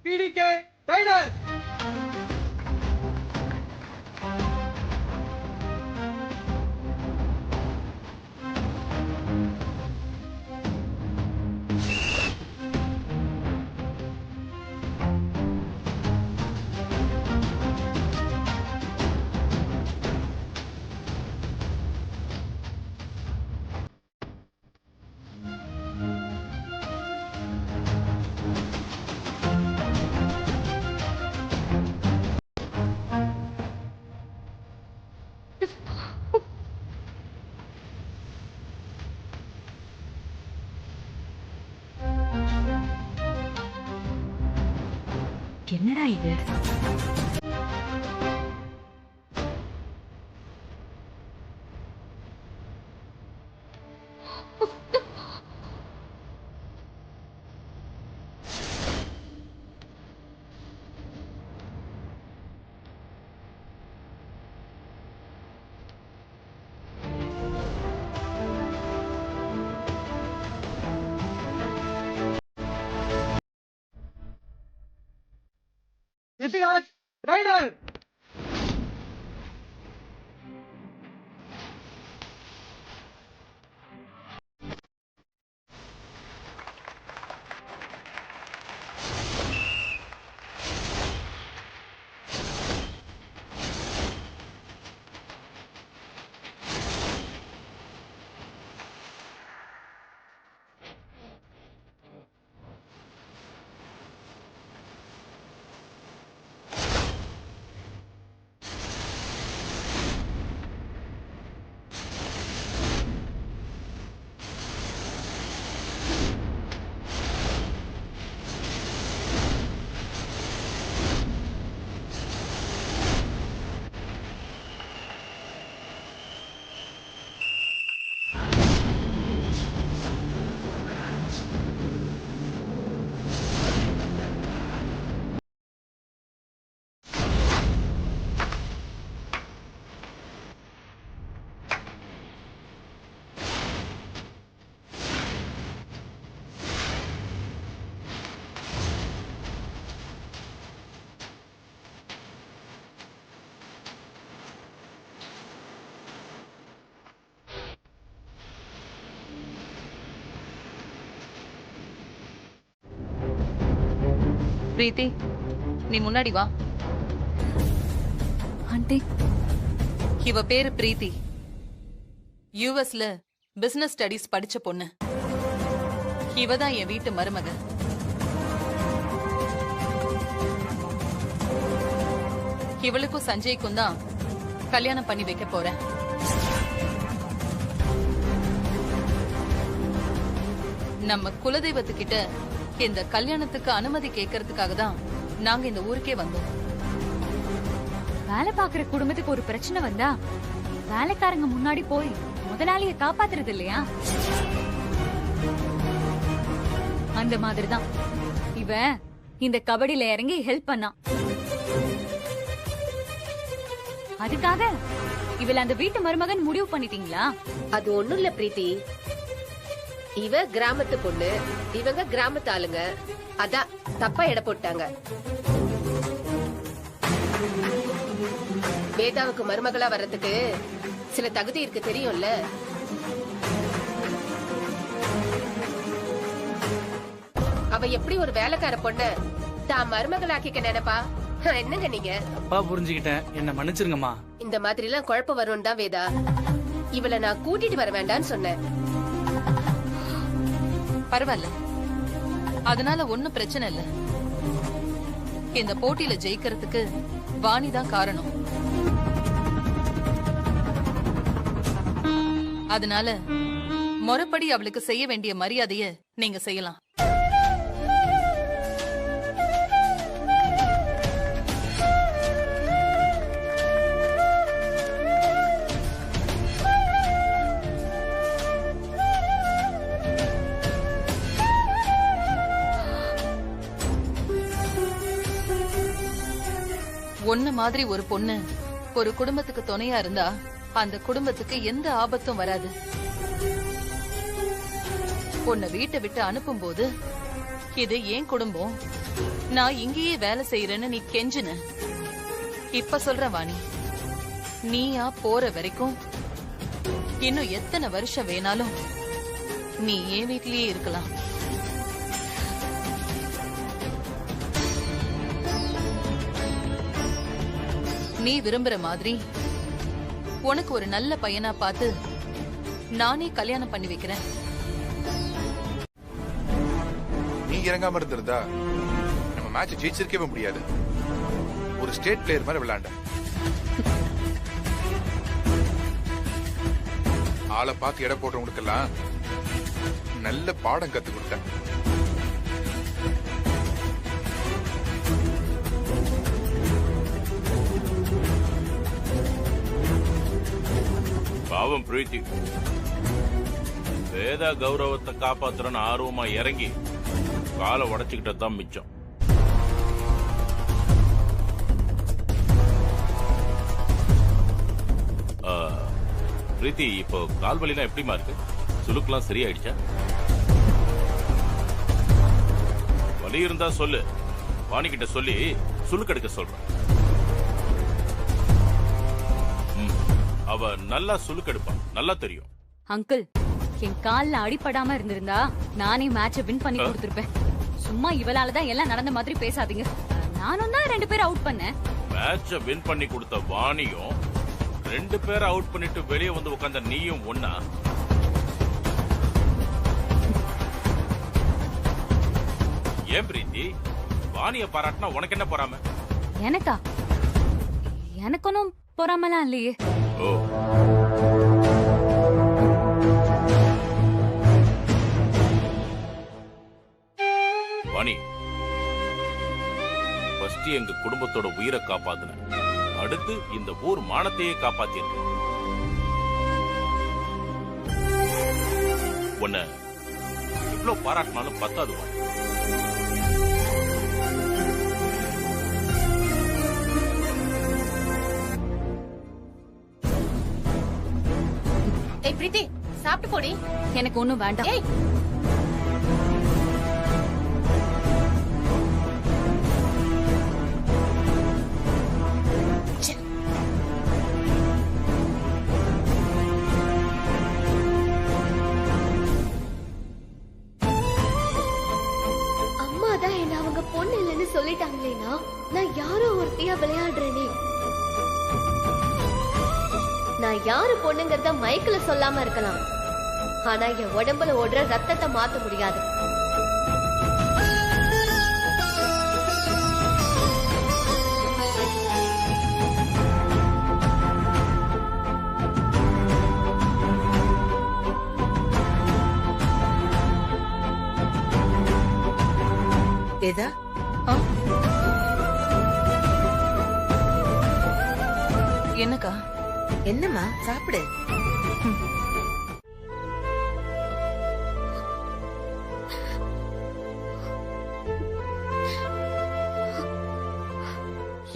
பிடிகே trainer. என்னடா இது? இத்திகாஸ் trainer. பிரீத்தி, நீ முன்னாடி வா. ஆண்டி, இவ பேரு பிரீத்தி. யுஎஸ்ல பிசினஸ் ஸ்டடீஸ் படிச்ச பொண்ணு. இவதான் என் வீட்டு மருமக. இவளுக்கும் சஞ்சய்க்கும் தான் கல்யாணம் பண்ணி வைக்க போறேன். நம்ம குலதெய்வத்துக்கிட்ட இந்த கல்யாணத்துக்கு அனுமதி கேட்கறதுக்காக தான் நாங்க இந்த ஊருக்கே வந்தோம். வேலை பாக்குற குடும்பத்துக்கு ஒரு பிரச்சனை வந்தா வேலைக்காரங்க முன்னாடி போய் முதலாளிய காப்பாத்துறது இல்லையா? அந்த மாதிரிதான் இவ இந்த கபடியில இறங்கி ஹெல்ப் பண்ணா. அதுக்காக இவள அந்த வீட்டு மருமகன் முடிவு பண்ணிட்டீங்களா? அது ஒண்ணும் இல்ல பிரீத்தி. இவ கிராமத்து பொண்ணு, இவங்க கிராமத்து ஆளுங்க. அதான் தப்பா எடை போட்டாங்க. வேதாவுக்கு மருமகளா வர்றதுக்கு சில தகுதி இருக்கு, தெரியும்ல. அவ எப்படி ஒரு வேலைக்கார பொண்ண தான் மருமகளாக்கிக்க நினைப்பா? என்னங்க நீங்க? அப்பா புரிஞ்சுக்கிட்டேன், என்ன மன்னிச்சிருங்கம்மா. இந்த மாதிரி எல்லாம் குழப்பம் வரும் தான் வேதா இவளை நான் கூட்டிட்டு வர வேண்டான்னு சொன்னேன். பரவாயில்ல, அதனால ஒண்ணும் பிரச்சனை இல்ல. இந்த போட்டியில ஜெயிக்கிறதுக்கு வாணிதான் காரணம். அதனால முறைப்படி அவளுக்கு செய்ய வேண்டிய மரியாதைய நீங்க செய்யலாம். ஒண்ணு மாதிரி ஒரு பொண்ணு ஒரு குடும்பத்துக்கு துணையா இருந்தா அந்த குடும்பத்துக்கு எந்த ஆபத்தும் வராது. உன்னை வீட்டை விட்டு அனுப்பும் போது இது ஏன் குடும்பம், நான் இங்கேயே வேலை செய்யறேன்னு நீ கெஞ்சுன. இப்ப சொல்ற வாணி, நீயா போற வரைக்கும் இன்னும் எத்தனை வருஷம் வேணாலும் நீ என் வீட்லயே இருக்கலாம். நீ விரும்புற மாதிரி உனக்கு ஒரு நல்ல பையனா பார்த்து நானே கல்யாணம் பண்ணி வைக்கிறேன். நீ இறங்காம இருந்திருந்தா நம்ம மேட்ச் ஜெயிச்சிருக்கவே முடியாது. ஒரு ஸ்டேட் பிளேயர் மாதிரி விளையாண்ட. ஆளை பார்த்து எடை போட்டவங்களுக்கெல்லாம் நல்ல பாடம் கத்து கொடுத்தேன். பாவம் பிரீத்தி, வேதா கௌரவத்தை காப்பாத்துறன்னு ஆர்வமா இறங்கி காலை உடைச்சுக்கிட்டதான் மிச்சம். பிரீத்தி, இப்போ கால் வலிலாம் எப்படிமா இருக்கு? சுளுக்கெல்லாம் சரியாயிடுச்சா? வலி இருந்தா சொல்லு, வாணிகிட்ட சொல்லி சுளுக்கெடுக்க சொல்றேன். அவ நல்லா சுளுக்கெடுப்பா, நல்லா தெரியும். அங்கிள், என் கால்ல அடிபடாம இருந்திருந்தா நானே மேட்ச வின் பண்ணி கொடுத்திருப்பேன். சும்மா இவளாலதான் எல்லாம் நடந்த மாதிரி பேசாதீங்க. நானும் தான் 2 பேர் அவுட் பண்ணேன். மேட்ச வின் பண்ணி கொடுத்த வாணியும் 2 பேரை அவுட் பண்ணிட்டு வெளியே வந்து உட்கார்ந்த நீயும் ஒன்னா? ஏன் பிரீத்தி, வாணிய பாராட்டினா உனக்கு என்ன பொறாம? எனக்கா? எனக்கு ஒன்னும் பொறாமலாம் இல்லையே. ஓ, வாணி, ஃபர்ஸ்ட் எங்க குடும்பத்தோட உயிரை காப்பாத்துன, அடுத்து இந்த ஊர் மானத்தையே காப்பாத்திருக்கு. உன்னை இவ்வளவு பாராட்டினாலும் பத்தாது. ஏய் பிரீத்தி, சாப்பிட்டு போடி. எனக்கு ஒண்ணும் வேண்டாம். ஏய், அம்மா தான் என்ன அவங்க பொண்ணு இல்லைன்னு சொல்லிட்டாங்களேனா நான் யாரோ ஒருத்தியா விளையாடுறேனே. நான் யாரு பொண்ணுங்கிறத மைக்ல சொல்லாம இருக்கலாம், ஆனா என் உடம்புல ஓடுற ரத்தத்தை மாத்த முடியாது. வேதா, என்னக்கா? என்னம்மா சாப்பிடு.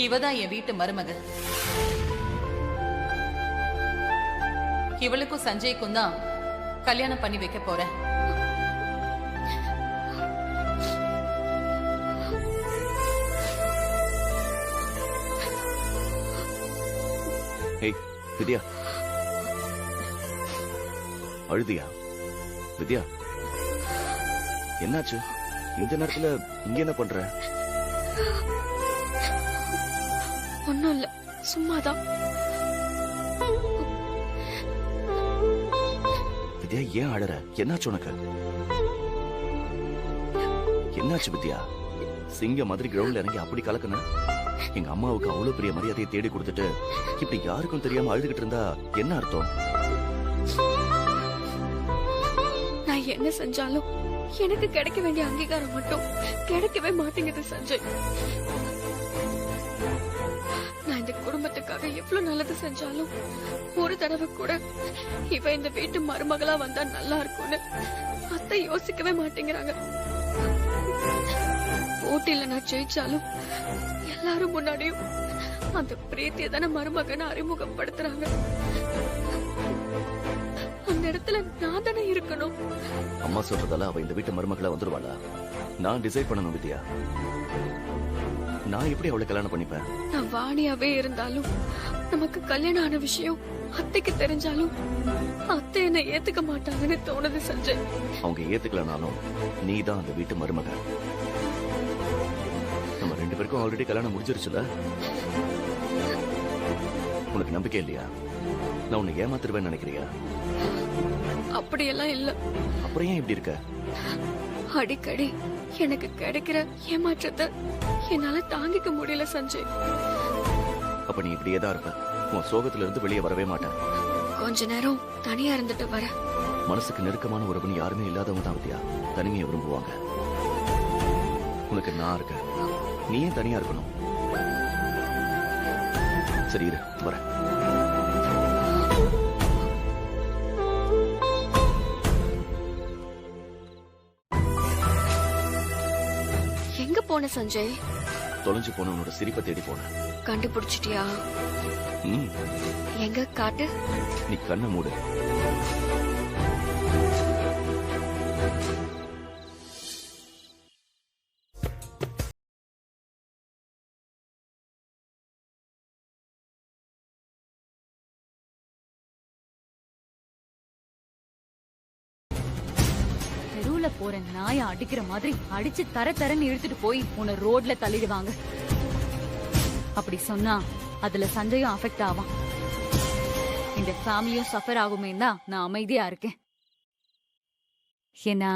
இவதான் என் வீட்டு மருமகள். இவளுக்கும் சஞ்சய்க்கும் தான் கல்யாணம் பண்ணி வைக்க போறேன். ஏய் வித்யா, அழுதியா? வித்யா, என்னாச்சு இந்த நேரத்துல இங்க என்ன பண்ற? ஒண்ணும் இல்ல, சும்மாதான். வித்யா, ஏன் அழற? என்னாச்சு உனக்கு? என்னாச்சு வித்யா? சிங்க மாதிரி கிரவுண்ட்ல இறங்கி அப்படி கலக்குன? எங்க அம்மாவுக்கு அவ்வளவு பெரிய மரியாதையை தேடி கொடுத்துட்டு இப்படி யாருக்கும் தெரியாம அழுதுகிட்டு இருந்தா என்ன அர்த்தம்? நான் என்ன செஞ்சாலும் எனக்கு கிடைக்க வேண்டிய அங்கீகாரம் மட்டும் கிடைக்கவே மாட்டேங்குது சஞ்சய். நான் இந்த குடும்பத்துக்காக எவ்வளவு நல்லது செஞ்சாலும் ஒரு தடவை கூட இவ இந்த வீட்டு மருமகளா வந்தா நல்லா இருக்கும்னு அத்தை யோசிக்கவே மாட்டேங்கிறாங்க. போட்டியில நான் ஜெயிச்சாலும் எல்லாரும் முன்னாடியும் அந்த பிரீத்தியை தானே மருமகனை அறிமுகப்படுத்துறாங்க. அந்த இடத்துல நான் தானே இருக்கணும். அம்மா சொல்றதால அவ இந்த வீட்டு மருமகளா வந்துருவாளா? நான் டிசைட் பண்ணணும் வித்யா. நான் எப்படி அவளை கல்யாணம் பண்ணிப்பேன்? நான் வாணியாவே இருந்தாலும் நமக்கு கல்யாணம் ஆன விஷயம் அத்தைக்கு தெரிஞ்சாலும் அத்தை என்ன ஏத்துக்க மாட்டாங்கன்னு தோணுது சஞ்சய். அவங்க ஏத்துக்கலனாலும் நீ தான் அந்த வீட்டு மருமக. நம்ம 2 பேருக்கும் ஆல்ரெடி கல்யாணம் முடிஞ்சிருச்சுல. உனக்கு நம்பிக்கை இல்லையா? நான் உன்னை ஏமாத்துருவேன்னு நினைக்கிறியா? அப்படியெல்லாம் இல்ல. அப்புறம் ஏன் இப்படி இருக்க? அடிக்கடி எனக்கு கிடைக்கிற ஏமாற்றத்தை என்னால தாங்கிக்க முடியல சஞ்சய். அப்ப நீ இப்படியே தான் இருப்ப. உன் சோகத்துல இருந்து வெளியே வரவே மாட்டேன். கொஞ்ச நேரம் தனியா இருந்துட்டு வர. மனசுக்கு நெருக்கமான உறவுன்னு யாருமே இல்லாதவங்க தான் வித்யா தனிமையை விரும்புவாங்க. உனக்கு நான் இருக்கேன். நீ ஏன் தனியா இருக்கணும்? சரி இரு, வரேன். எங்க போன சஞ்சய்? தொலைஞ்சு போன உன்னோட சிரிப்பை தேடி போனேன். கண்டுபிடிச்சிட்டியா? ம், எங்க காட்டு. நீ கண்ணை மூடு. தெருவுல போற நாய அடிக்கிற மாதிரி அடிச்சு தரன்னு இழுத்துட்டு போய் உன்னை ரோட்ல தள்ளிடுவாங்க. அப்படி சொன்னா அதுல சஞ்சயும் அஃபெக்ட் ஆவான். இந்த ஃபேமிலியும் சஃபர் ஆகுமே தான் நான் அமைதியா இருக்கேன். ஏன்னா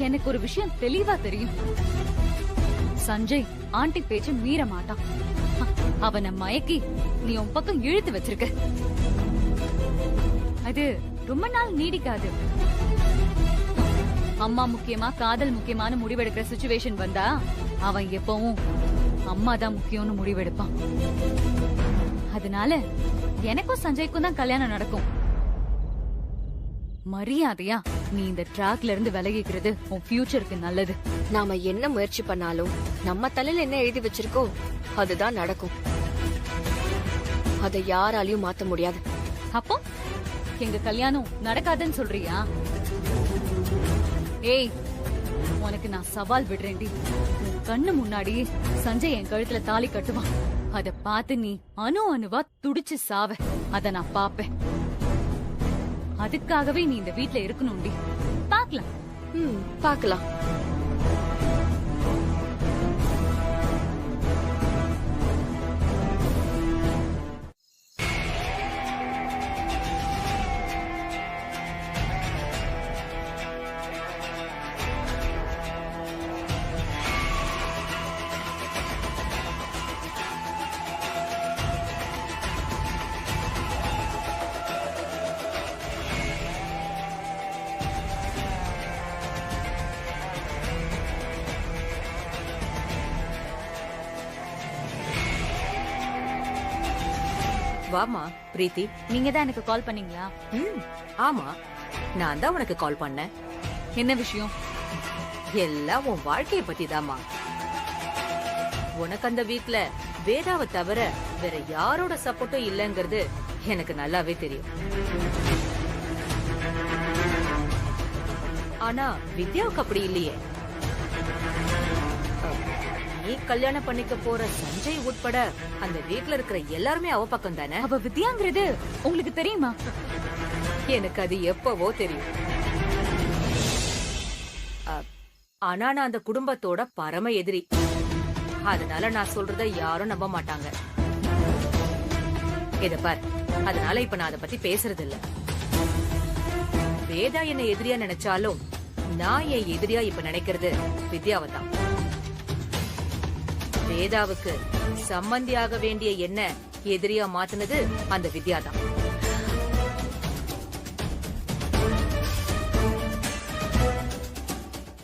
எனக்கு ஒரு விஷயம் தெளிவா தெரியும். சஞ்சய் ஆண்டி பேச்சு மீற மாட்டான். அவனை மயக்கி நீ உன் பக்கம் இழுத்து வச்சிருக்க. அது ரொம்ப நாள் நீடிக்காது. அம்மா முக்கியமா காதல் முக்கியமான முடிவெடுக்கிற சிச்சுவேஷன் வந்தா அவன் எப்பவும் அம்மா தான் முக்கியம்னு முடிவெடுப்பான். அதனால எனக்கும் சஞ்சய்க்கும் தான் கல்யாணம் நடக்கும். மரியாதையா நீ இந்த ட்ராக்ல இருந்து விலகிக்கிறது உன் ஃபியூச்சருக்கு நல்லது. நாம என்ன முயற்சி பண்ணாலும் நம்ம தலையில என்ன எழுதி வச்சிருக்கோ அதுதான் நடக்கும். அதை யாராலையும் மாத்த முடியாது. அப்போ எங்க கல்யாணம் நடக்காதுன்னு சொல்றியா? ஏய், உனக்கு நான் சவால் விடுறேன்டி. உன் கண்ணு முன்னாடி சஞ்சய் என் கழுத்துல தாலி கட்டுவான். அத பார்த்து நீ அணுவா துடிச்சு சாவ. அத நான் பாப்பேன். அதுக்காகவே நீ இந்த வீட்ல இருக்கணும்டி. பாக்கலாம். பாக்கலாம். வாமா பிரீத்தி. நீங்க தான் எனக்கு கால் பண்ணீங்களா? ஆமா, நான் தான் உனக்கு கால் பண்ணேன். என்ன விஷயம்? எல்லாம் உன் வாழ்க்கைய பத்தி தாமா. உனக்கு அந்த வீட்ல வேதாவை தவிர வேற யாரோட சப்போர்ட்டும் இல்லங்கிறது எனக்கு நல்லாவே தெரியும். ஆனா வித்யாவுக்கு அப்படி இல்லையே. நீ கல்யாணம் பண்ணிக்க போற சஞ்சய் உட்பட அந்த வீட்ல இருக்கிற எல்லாருமே அவ பக்கம் தானே. அவ வித்யாங்கிறது உங்களுக்கு தெரியுமா? எனக்கு அது எப்பவோ தெரியும். ஆனா நான் அந்த குடும்பத்தோட பரம எதிரி. அதனால நான் சொல்றத யாரும் நம்ப மாட்டாங்க. இத பார், அதனால இப்ப நான் அத பத்தி பேசுறது இல்ல. வேதா என்ன எதிரியா நினைச்சாலும் நான் என் எதிரியா இப்ப நினைக்கிறது வித்யாவை தான். வேதாவுக்கு சம்பந்தியாக வேண்டிய என்ன எதிரியா மாத்தினது அந்த வித்யா தான்.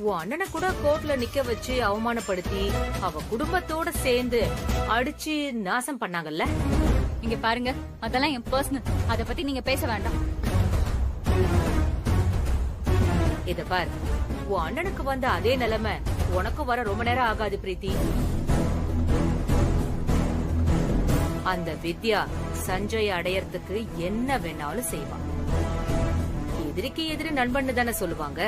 உன் அண்ணனை கூட கோர்ட்ல நிக்க வச்சு அவமானப்படுத்தி அவ குடும்பத்தோட சேர்ந்து அடிச்சு நாசம் பண்ணாங்கல்ல. இங்க பாருங்க, அதெல்லாம் என் பர்சனல். அத பத்தி நீங்க பேச வேண்டாம். இத பார், உன் அண்ணனுக்கு வந்த அதே நிலைமை உனக்கு வர ரொம்ப நேரம் ஆகாது பிரீத்தி. அந்த வித்யா சஞ்சய் அடையறதுக்கு என்ன வேணாலும் செய்வான். எதிரிக்கு எதிரி நண்பன்னு தானே சொல்லுவாங்க.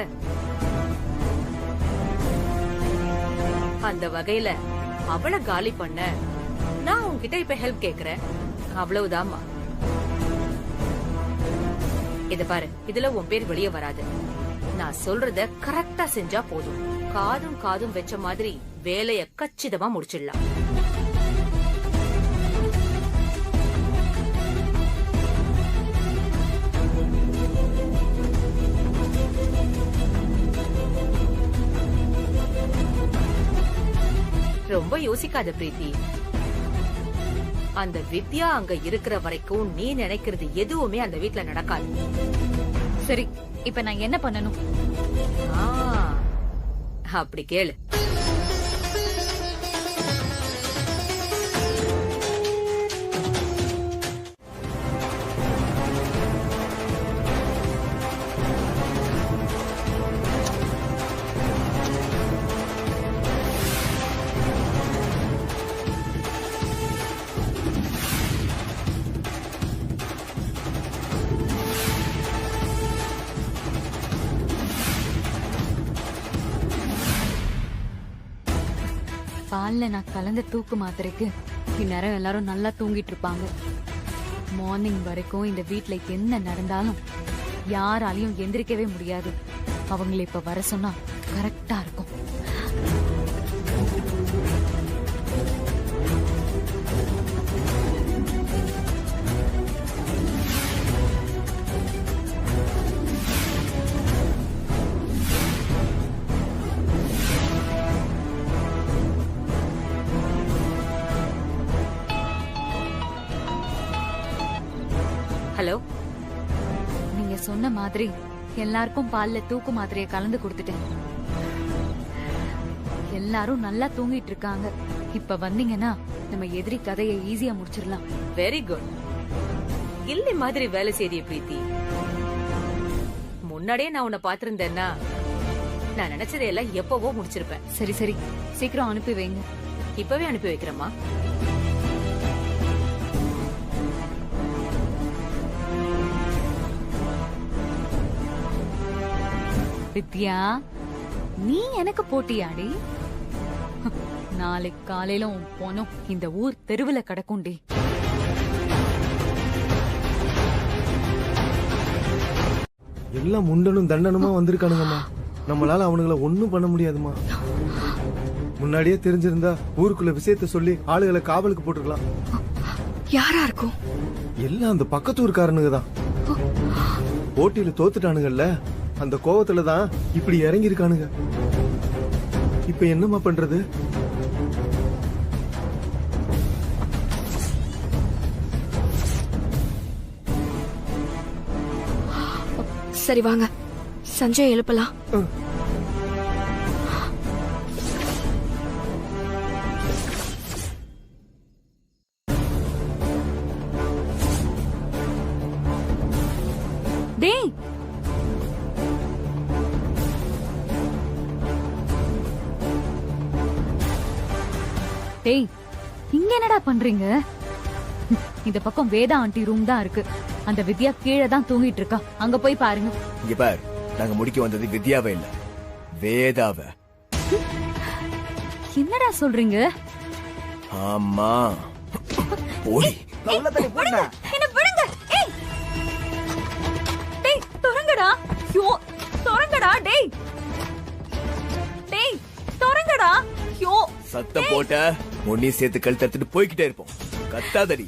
அந்த வகையில அவளை காலி பண்ண நான் உன்கிட்ட இப்ப ஹெல்ப் கேக்குறேன். அவ்வளவுதாம்மா. இத பாரு, இதுல உன் பேர் வெளியே வராது. நான் சொல்றத கரெக்டா செஞ்சா போதும். காதும் காதும் வெச்ச மாதிரி வேலைய கச்சிதமா முடிச்சிடலாம். ரொம்ப யோசிக்காத பிரீத்தி. அந்த வித்யா அங்க இருக்கிற வரைக்கும் நீ நினைக்கிறது எதுவுமே அந்த வீட்ல நடக்காது. சரி, இப்ப நான் என்ன பண்ணணும்? அப்படி கேளு. பால்ல நான் கலந்த தூக்கு மாத்திரைக்கு இந்நேரம் எல்லாரும் நல்லா தூங்கிட்டு இருப்பாங்க. மார்னிங் வரைக்கும் இந்த வீட்ல என்ன நடந்தாலும் யாராலையும் எந்திரிக்கவே முடியாது. அவங்களை இப்ப வர சொன்னா கரெக்டா இருக்கும். ஹலோ, நீங்க சொன்ன மாதிரி எல்லாருக்கும் பால்ல தூக்கு மாத்திரையை கலந்து கொடுத்துட்டேன். எல்லாரும் நல்லா தூங்கிட்டு இருக்காங்க. இப்ப வந்தீங்கன்னா நம்ம எதிரி கதையை ஈஸியா முடிச்சிடலாம். Very good. கில்லி மாதிரி வேலை செய்திய பிரீத்தி. முன்னாடியே நான் உன்னை பாத்திருந்தேன்னா நான் நினைச்சதையெல்லாம் எப்பவோ முடிச்சிருப்பேன். சரி சரி, சீக்கிரம் அனுப்பி வைங்க. இப்பவே அனுப்பி வைக்கிறேம்மா. வித்யா, நீ எனக்கு போட்டியாடி? நாளைக்கு காலையில உன் போனோம் இந்த ஊர் தெருவுல கிடக்கும்டி. எல்லாம் முண்டனும் தண்டனுமா வந்திருக்கானுங்கம்மா. நம்மளால அவனுங்களை ஒண்ணும் பண்ண முடியாதுமா. முன்னாடியே தெரிஞ்சிருந்தா ஊருக்குள்ள விஷயத்த சொல்லி ஆளுகளை காவலுக்கு போட்டுக்கலாம். யாரா இருக்கும்? எல்லாம் அந்த பக்கத்து ஊருக்காரனுங்க தான். போட்டியில தோத்துட்டானுங்கல்ல, அந்த கோவத்துல தான் இப்படி இறங்கி இருக்கானுங்க. இப்ப என்னம்மா பண்றது? சரி வாங்க, சஞ்சய் எழுப்பலாம். டேய், டேய், இங்க என்னடா பண்றீங்க? இந்த பக்கம் வேதா ஆண்டி ரூம் தான் இருக்கு. அந்த வித்யா கீழே தான் தூங்கிட்டு இருக்கா. அங்க போய் பாருங்க. இங்க பார், நாங்க முடிக்க வந்தது வித்யாவை இல்ல, வேதாவை. என்னடா சொல்றீங்க? ஆமா. ஓடி என்ன விடுங்க. ஏய், டேய் தொறங்கடா. யோ, தொறங்கடா. டேய் டேய், தொறங்கடா. யோ, சத்தம் போட்ட முன்னே சேர்த்து கழுத்து எடுத்துட்டு போய்கிட்டே இருப்போம். கத்தாதடி,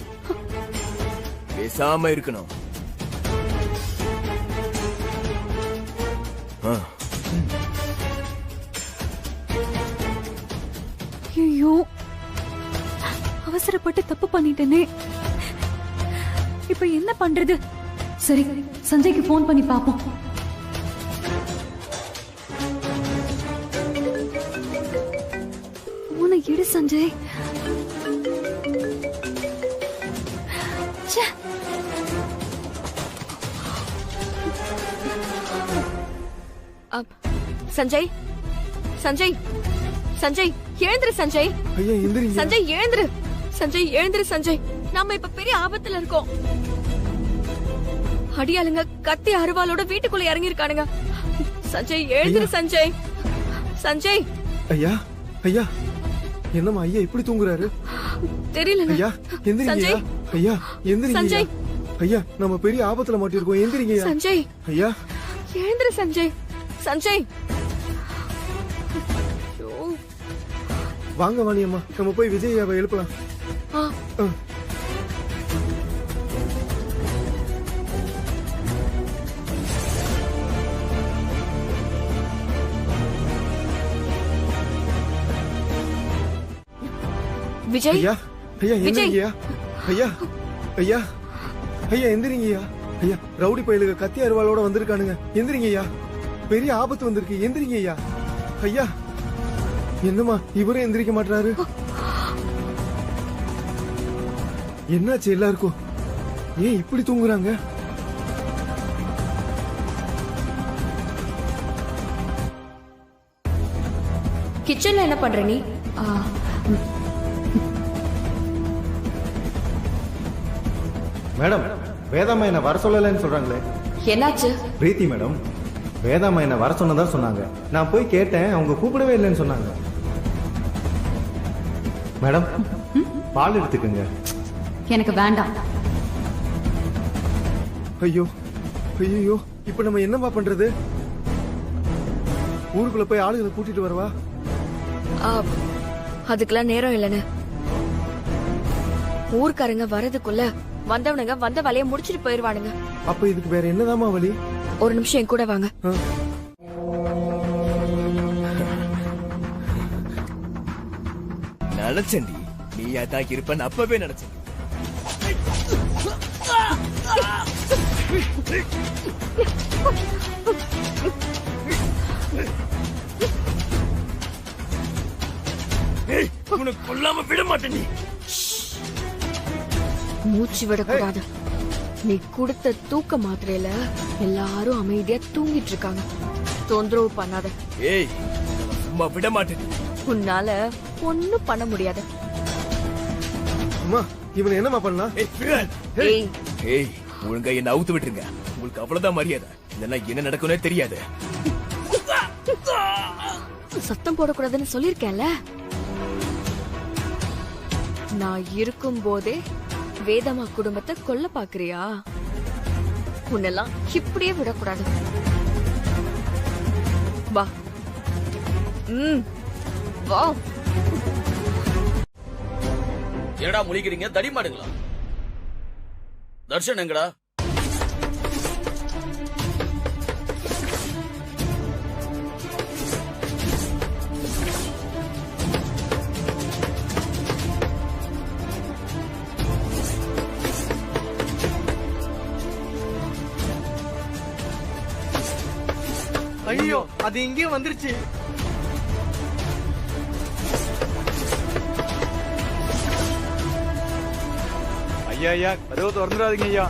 பேசாம இருக்கணும். ஐயோ, அவசரப்பட்டு தப்பு பண்ணிட்டேனே. இப்ப என்ன பண்றது? சரி, சஞ்சய்க்கு போன் பண்ணி பாப்போம். போனை எடு சஞ்சய். சஞ்சய், சஞ்சய், சஞ்சய் எழுந்திரு. சஞ்சய், சஞ்சய் எழுந்திரு. சஞ்சய் எழுந்திரு. சஞ்சய், நாம இப்ப பெரிய ஆபத்துல இருக்கோம். அடியாளுங்க கத்தி அருவாளோட வீட்டுக்குள்ள இறங்கி இருக்கானுங்க. சஞ்சய் எழுந்திரு. சஞ்சய், சஞ்சய். ஐயா, ஐயா என்னம்மா ஐயா இப்படி தூங்குறாரு? தெரியல ஐயா எந்திரிங்க ஐயா. ஐயா எந்திரிங்க ஐயா. சஞ்சய். ஐயா நம்ம பெரிய ஆபத்துல மாட்டிருக்கோம். எந்திரிங்க ஐயா. சஞ்சய் ஐயா எழுந்திரு சஞ்சய். சஞ்சய் வாங்க வாணியம்மா, நம்ம போய் விஜயாவை எழுப்பலாம். ஆ. விஜய் ஐயா ஐயா விஜய். எந்திரிங்க ஐயா. ஐயா ஐயா ஐயா எந்திரிங்க ஐயா. ஐயா ரவுடி பயலுக கத்தி அருவாளோட வந்திருக்கானுங்க. எந்திரிங்க ஐயா, பெரிய ஆபத்து வந்திருக்கு. எந்திரிங்க ஐயா. ஐயா என்னம்மா இவரும் எந்திரிக்க மாட்டாரு? என்னாச்சு எல்லாருக்கும்? ஏன் இப்படி தூங்குறாங்க? கிச்சன்ல என்ன பண்ற நீ? மேடம் வேதாம்மா என்ன வர சொல்லலன்னு சொல்றாங்களே. என்னாச்சு? பிரீத்தி மேடம் வேதாம்மா என்ன வர சொன்னதா சொன்னாங்க. நான் போய் கேட்டேன், அவங்க கூப்பிடவே இல்லைன்னு சொன்னாங்க. மேடம் பால் எடுத்துக்கங்க. எனக்கு வேண்டாம். ஐயோ ஐயோ இப்ப நம்ம என்னமா பண்றது? ஊருக்குள்ள போய் ஆளுகளை கூட்டிட்டு வரவா? அதுக்கெல்லாம் நேரம் இல்லைன்னு. ஊர்க்காரங்க வரதுக்குள்ள வந்தவனுங்க வந்த வேலையை முடிச்சிட்டு போயிருவானுங்க. அப்ப இதுக்கு வேற என்னதாமா வழி? ஒரு நிமிஷம் என் கூட வாங்க. நினைச்சேன்டி நீ அதான் இருப்பேன்னு அப்பவே நினைச்சேன். உனக்கு கொல்லாம விட மாட்டேன். மூச்சு விடக்கூடாது. நீ கொடுத்த தூக்க மாத்திரையில எல்லாரும் அமைதியா தூங்கிட்டு இருக்காங்க. தொந்தரவு பண்ணாத. ஏய் சும்மா விட மாட்டேன். உன்னால ஒண்ணும் பண்ண முடியாது. அம்மா இவன் என்னமா பண்ணலாம்? ஏய் ஏய் ஒழுங்கா என்ன அவுத்து விட்டுருங்க. உங்களுக்கு அவ்வளவுதான் மரியாதை. இல்லைன்னா என்ன நடக்கும்னே தெரியாது. சத்தம் போடக்கூடாதுன்னு சொல்லிருக்கேன்ல. நான் இருக்கும் போதே வேதம்மா குடும்பத்தை கொல்ல பாக்குறியா? உன்னெல்லாம் இப்படியே விடக்கூடாது. வா. வா. என்னடா முழிக்கிறீங்க? தடி மாடுங்களா? தர்ஷன் எங்கடா? ஐயோ அது இங்கே வந்துருச்சு. ஐயா ஐயா கதவு திறந்துடாதீங்க ஐயா.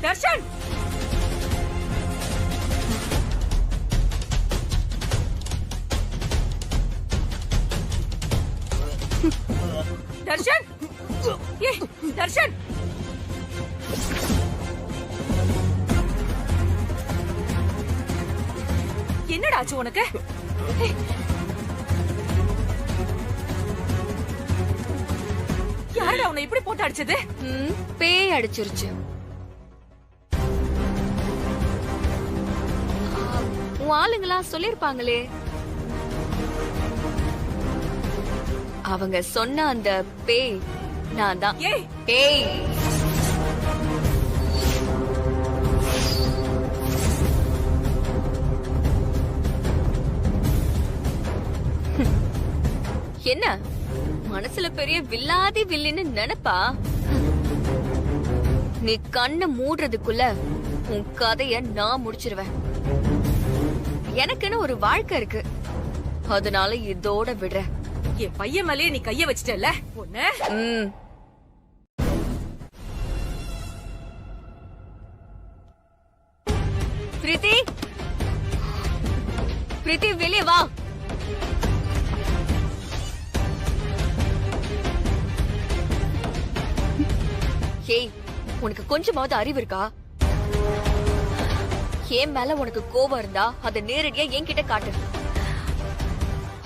தர்ஷன் தர்ஷன் ஏய் தர்ஷன் என்னடா ஆச்சு உனக்கு? யாரடா உன்னை இப்படி போட்டு அடிச்சது? பேய் அடிச்சிருச்சு. உன் ஆளுங்களா சொல்லிருப்பாங்களே. அவங்க சொன்ன அந்த பேய் நான் தான். ஏய் என்ன மனசுல பெரிய வில்லாதி வில்லின்னு நினைப்பா? நீ கண்ணை மூடுறதுக்குள்ள உன் கதைய நான் முடிச்சிருவேன். எனக்குன்னு ஒரு வாழ்க்கை இருக்கு, அதனால இதோட விடுறேன். என் பையன் மேலேயே நீ கைய வச்சிட்டல உன்ன. பிரீத்தி, பிரீத்தி வெளியே வா. ஏய், உனக்கு கொஞ்சமாவது அறிவு இருக்கா? என் மேல உனக்கு கோபம் இருந்தா அதை நேரடியா என்கிட்ட காட்டு.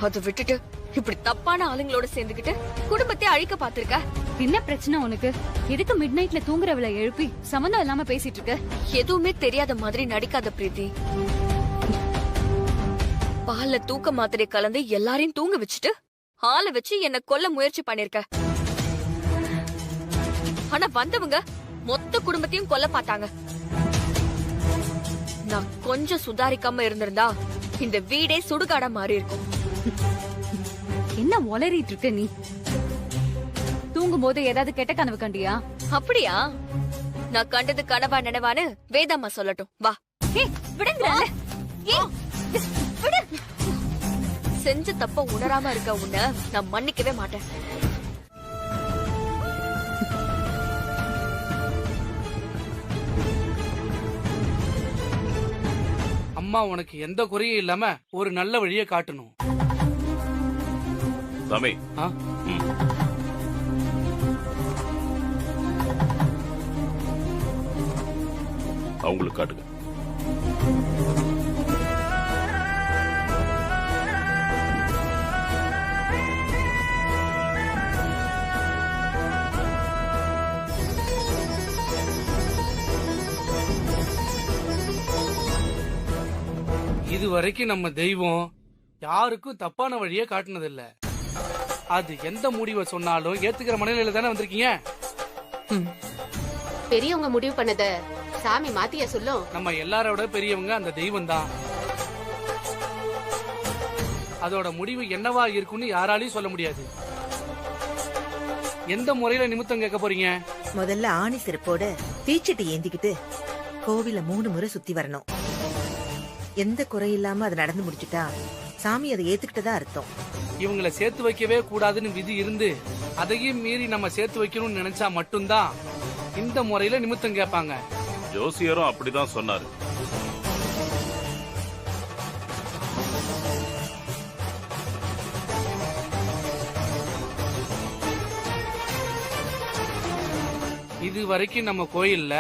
அதை விட்டுட்டு இப்படி தப்பான ஆளுங்களோட சேர்ந்துகிட்டு குடும்பத்தை அழிக்க பாத்திருக்க. என்ன பிரச்சனை உனக்கு? எதுக்கு மிட் நைட்ல தூங்குறவளை எழுப்பி சம்பந்தம் இல்லாம பேசிட்டு இருக்க? எதுவுமே தெரியாத மாதிரி நடிக்காத பிரீத்தி. பால்ல தூக்க மாத்திரை கலந்து எல்லாரையும் தூங்க வச்சுட்டு ஆளை வச்சு என்ன கொல்ல முயற்சி பண்ணிருக்க. ஆனா வந்தவங்க மொத்த குடும்பத்தையும் கொல்ல பார்த்தாங்க. நான் கொஞ்சம் சுதாரிக்காம இருந்திருந்தா இந்த வீடே சுடுகாடா மாறி இருக்கும். என்ன உளறிட்டு இருக்க நீ? தூங்கும் போது ஏதாவது கெட்ட கனவு கண்டியா? அப்படியா? நான் கண்டது கனவா நினைவான்னு வேதாம்மா சொல்லட்டும். வா. விடுங்க. செஞ்ச தப்ப உணராம இருக்க உன்னை நான் மன்னிக்கவே மாட்டேன். அம்மா உனக்கு எந்த குறையும் இல்லாம ஒரு நல்ல வழியை காட்டணும். சாமி, அவங்களுக்கு காட்டுங்க. இது வரைக்கும் நம்ம தெய்வம் யாருக்கும் தப்பான வழியை காட்டினதில்ல. அது எந்த முடிவை சொன்னாலும் ஏத்துக்கிற மனநிலையில தானே வந்திருக்கீங்க. பெரியவங்க முடிவு பண்ணத சாமி மாத்தியா சொல்லும். நம்ம எல்லாரோட பெரியவங்க அந்த தெய்வம் தான். அதோட முடிவு என்னவா இருக்குன்னு யாராலையும் சொல்ல முடியாது. எந்த முறையில நிமித்தம் கேட்க போறீங்க? முதல்ல ஆணி சிறப்போட தீச்சட்டி ஏந்திக்கிட்டு கோவில 3 முறை சுத்தி வரணும். எந்த குறை இல்லாம அதை நடந்து முடிச்சுட்டா சாமி அதை ஏத்துக்கிட்டதா அர்த்தம். இவங்களை சேர்த்து வைக்கவே கூடாதுன்னு விதி இருந்து அதையும் மீறி நம்ம சேர்த்து வைக்கணும்னு நினைச்சா மட்டும்தான் இந்த முறையில நிமித்தம் கேட்பாங்க. ஜோசியரும் அப்படிதான் சொன்னாரு. இது வரைக்கும் நம்ம கோயில்ல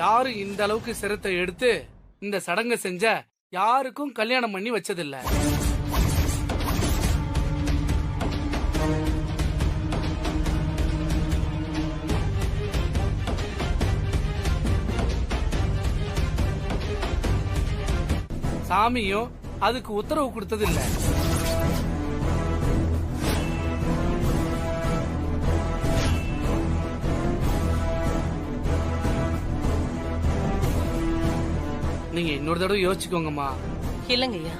யாரும் இந்த அளவுக்கு சிரத்தை எடுத்து இந்த சடங்கை செஞ்ச யாருக்கும் கல்யாணம் பண்ணி வச்சதில்ல. சாமியும் அதுக்கு உத்தரவு கொடுத்ததில்ல. நீங்க இன்னொரு தடவை யோசிச்சுக்கோங்கம்மா. இல்லங்கய்யா,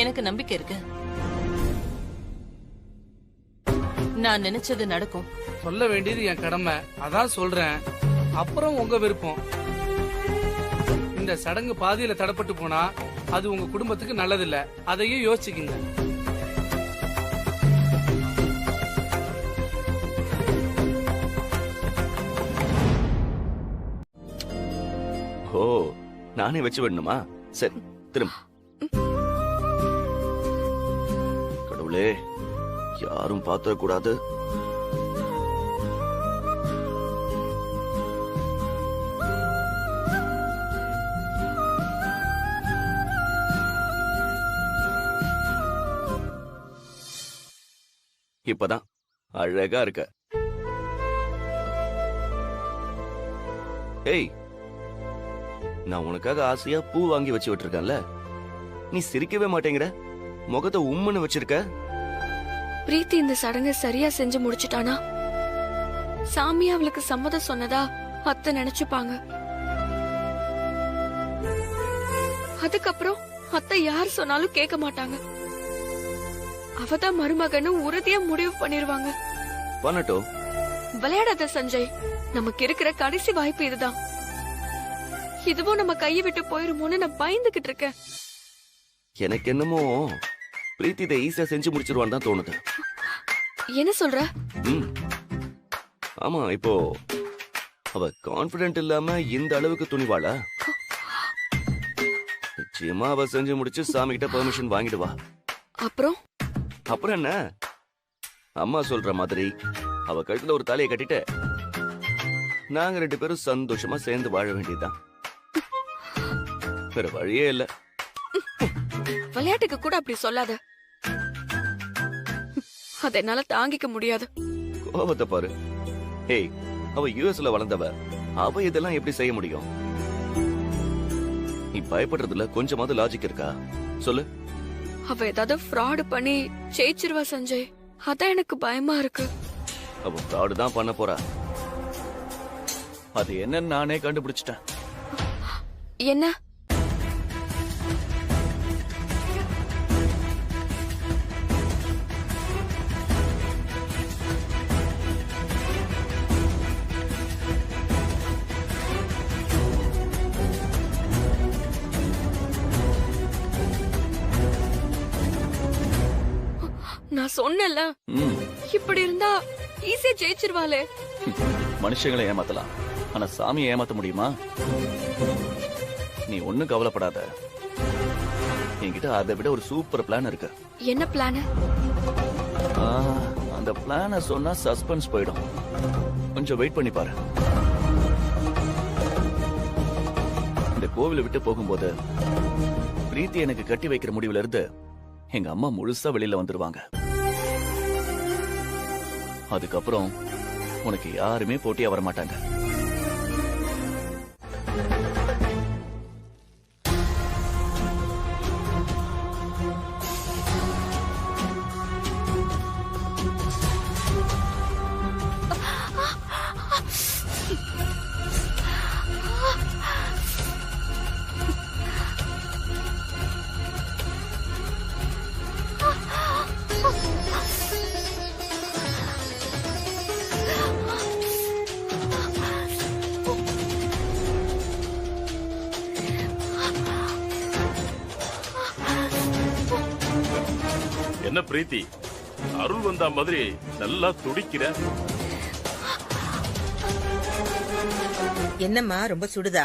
எனக்கு நம்பிக்கை இருக்கு. நான் நினைச்சது நடக்கும். சொல்ல வேண்டியது என் கடமை, அதான் சொல்றேன். அப்புறம் உங்க விருப்பம். இந்த சடங்கு பாதியில தடப்பட்டு போனா அது உங்க குடும்பத்துக்கு நல்லதில்ல. அதையும் யோசிச்சுக்குங்க. ஓ, நானே வச்சு விடணுமா? சரி, திரும்ப. கடவுளே, யாரும் பாத்திரக்கூடாது. இப்பதான் அழகா இருக்க. ஏய், நான் உனக்காக ஆசையா பூ வாங்கி வச்சு விட்டுருக்கேன்ல, நீ சிரிக்கவே மாட்டேங்கிற. முகத்தை உம்முன்னு வச்சிருக்க. பிரீத்தி இந்த சடங்கை சரியா செஞ்சு முடிச்சிட்டானா சாமி அவளுக்கு சம்மதம் சொன்னதா அத்தை நினைச்சுப்பாங்க. அதுக்கப்புறம் அத்தை யார் சொன்னாலும் கேட்க மாட்டாங்க. அவதான் மருமகன்னு உறுதியா முடிவு பண்ணிருவாங்க. பண்ணட்டும். விளையாடாத சஞ்சய், நமக்கு இருக்கிற கடைசி வாய்ப்பு இதுதான். இதுவும் நம்ம கையை விட்டு போயிருமோன்னு நான் பயந்துகிட்டு இருக்கேன். எனக்கு என்னமோ பிரீத்தி இதை ஈஸியா செஞ்சு முடிச்சிருவான்னு தான் தோணுது. என்ன சொல்ற? ஆமா, இப்போ அவ கான்பிடென்ட் இல்லாம இந்த அளவுக்கு துணிவாளா? நிச்சயமா அவ செஞ்சு முடிச்சு சாமி கிட்ட பெர்மிஷன் வாங்கிடுவா. அப்புறம் என்ன, அம்மா சொல்ற மாதிரி அவ கழுத்துல ஒரு தாலியை கட்டிட்டு நாங்க 2 பேரும் சந்தோஷமா சேர்ந்து வாழ வேண்டியதுதான். வேற வழியே இல்ல. விளையாட்டுக்கு கூட அப்படி சொல்லாத. அத என்னால தாங்கிக்க முடியாது. கோபத்தை பாரு. ஏய், அவ யுஎஸ்ல வளர்ந்தவ, அவ இதெல்லாம் எப்படி செய்ய முடியும்? நீ பயப்படுறதுல கொஞ்சமாவது லாஜிக் இருக்கா சொல்லு. அவ ஏதாவது ஃப்ராட் பண்ணி ஜெயிச்சிருவா சஞ்சய், அதான் எனக்கு பயமா இருக்கு. அவ ஃப்ராட் தான் பண்ண போறா. அது என்னன்னு நானே கண்டுபிடிச்சிட்டேன். என்ன? நான் சொன்னல, இப்படி இருந்தா ஈஸியா ஜெயிச்சிருவாளே. மனுஷங்களை ஏமாத்தலாம், ஆனா சாமியை ஏமாத்த முடியுமா? நீ ஒண்ணும் கவலைப்படாத, என்கிட்ட அதை விட ஒரு சூப்பர் பிளான் இருக்கு. என்ன பிளான்? அந்த பிளான சொன்னா சஸ்பென்ஸ் போயிடும். கொஞ்சம் வெயிட் பண்ணி பாரு. இந்த கோவிலை விட்டு போகும்போது பிரீத்தி எனக்கு கட்டி வைக்கிற முடிவுல இருந்து எங்க அம்மா முழுசா வெளியில வந்துருவாங்க. அதுக்கப்புறம் உனக்கு யாருமே போட்டியா வர மாட்டாங்க. என்ன பிரீத்தி, அருள் வந்த மாதிரி நல்லா துடிக்கிற? என்னம்மா ரொம்ப சுடுதா?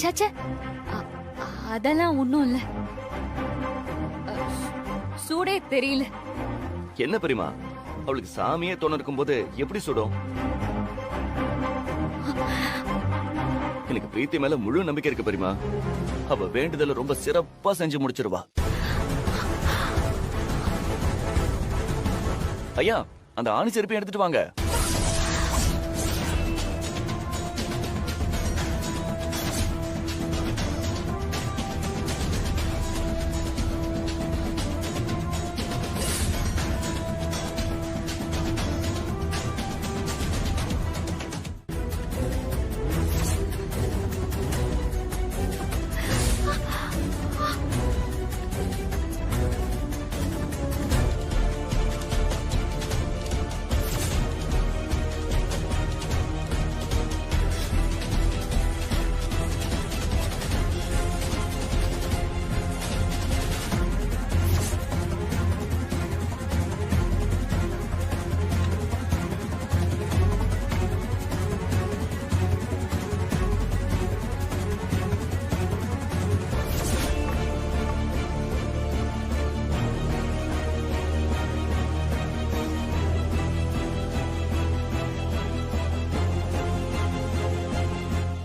சச்ச, அதெல்லாம் ஒண்ணும் இல்ல. சூடே தெரியல. என்ன பெரியமா, அவளுக்கு சாமியே தோண இருக்கும் போது எப்படி சுடும்? எனக்கு பிரீத்தி மேல முழு நம்பிக்கை இருக்கு பெரியமா. அவ வேண்டுதல ரொம்ப சிறப்பா செஞ்சு முடிச்சிருவா. ஐயா, அந்த ஆணி செருப்பை எடுத்துட்டு வாங்க.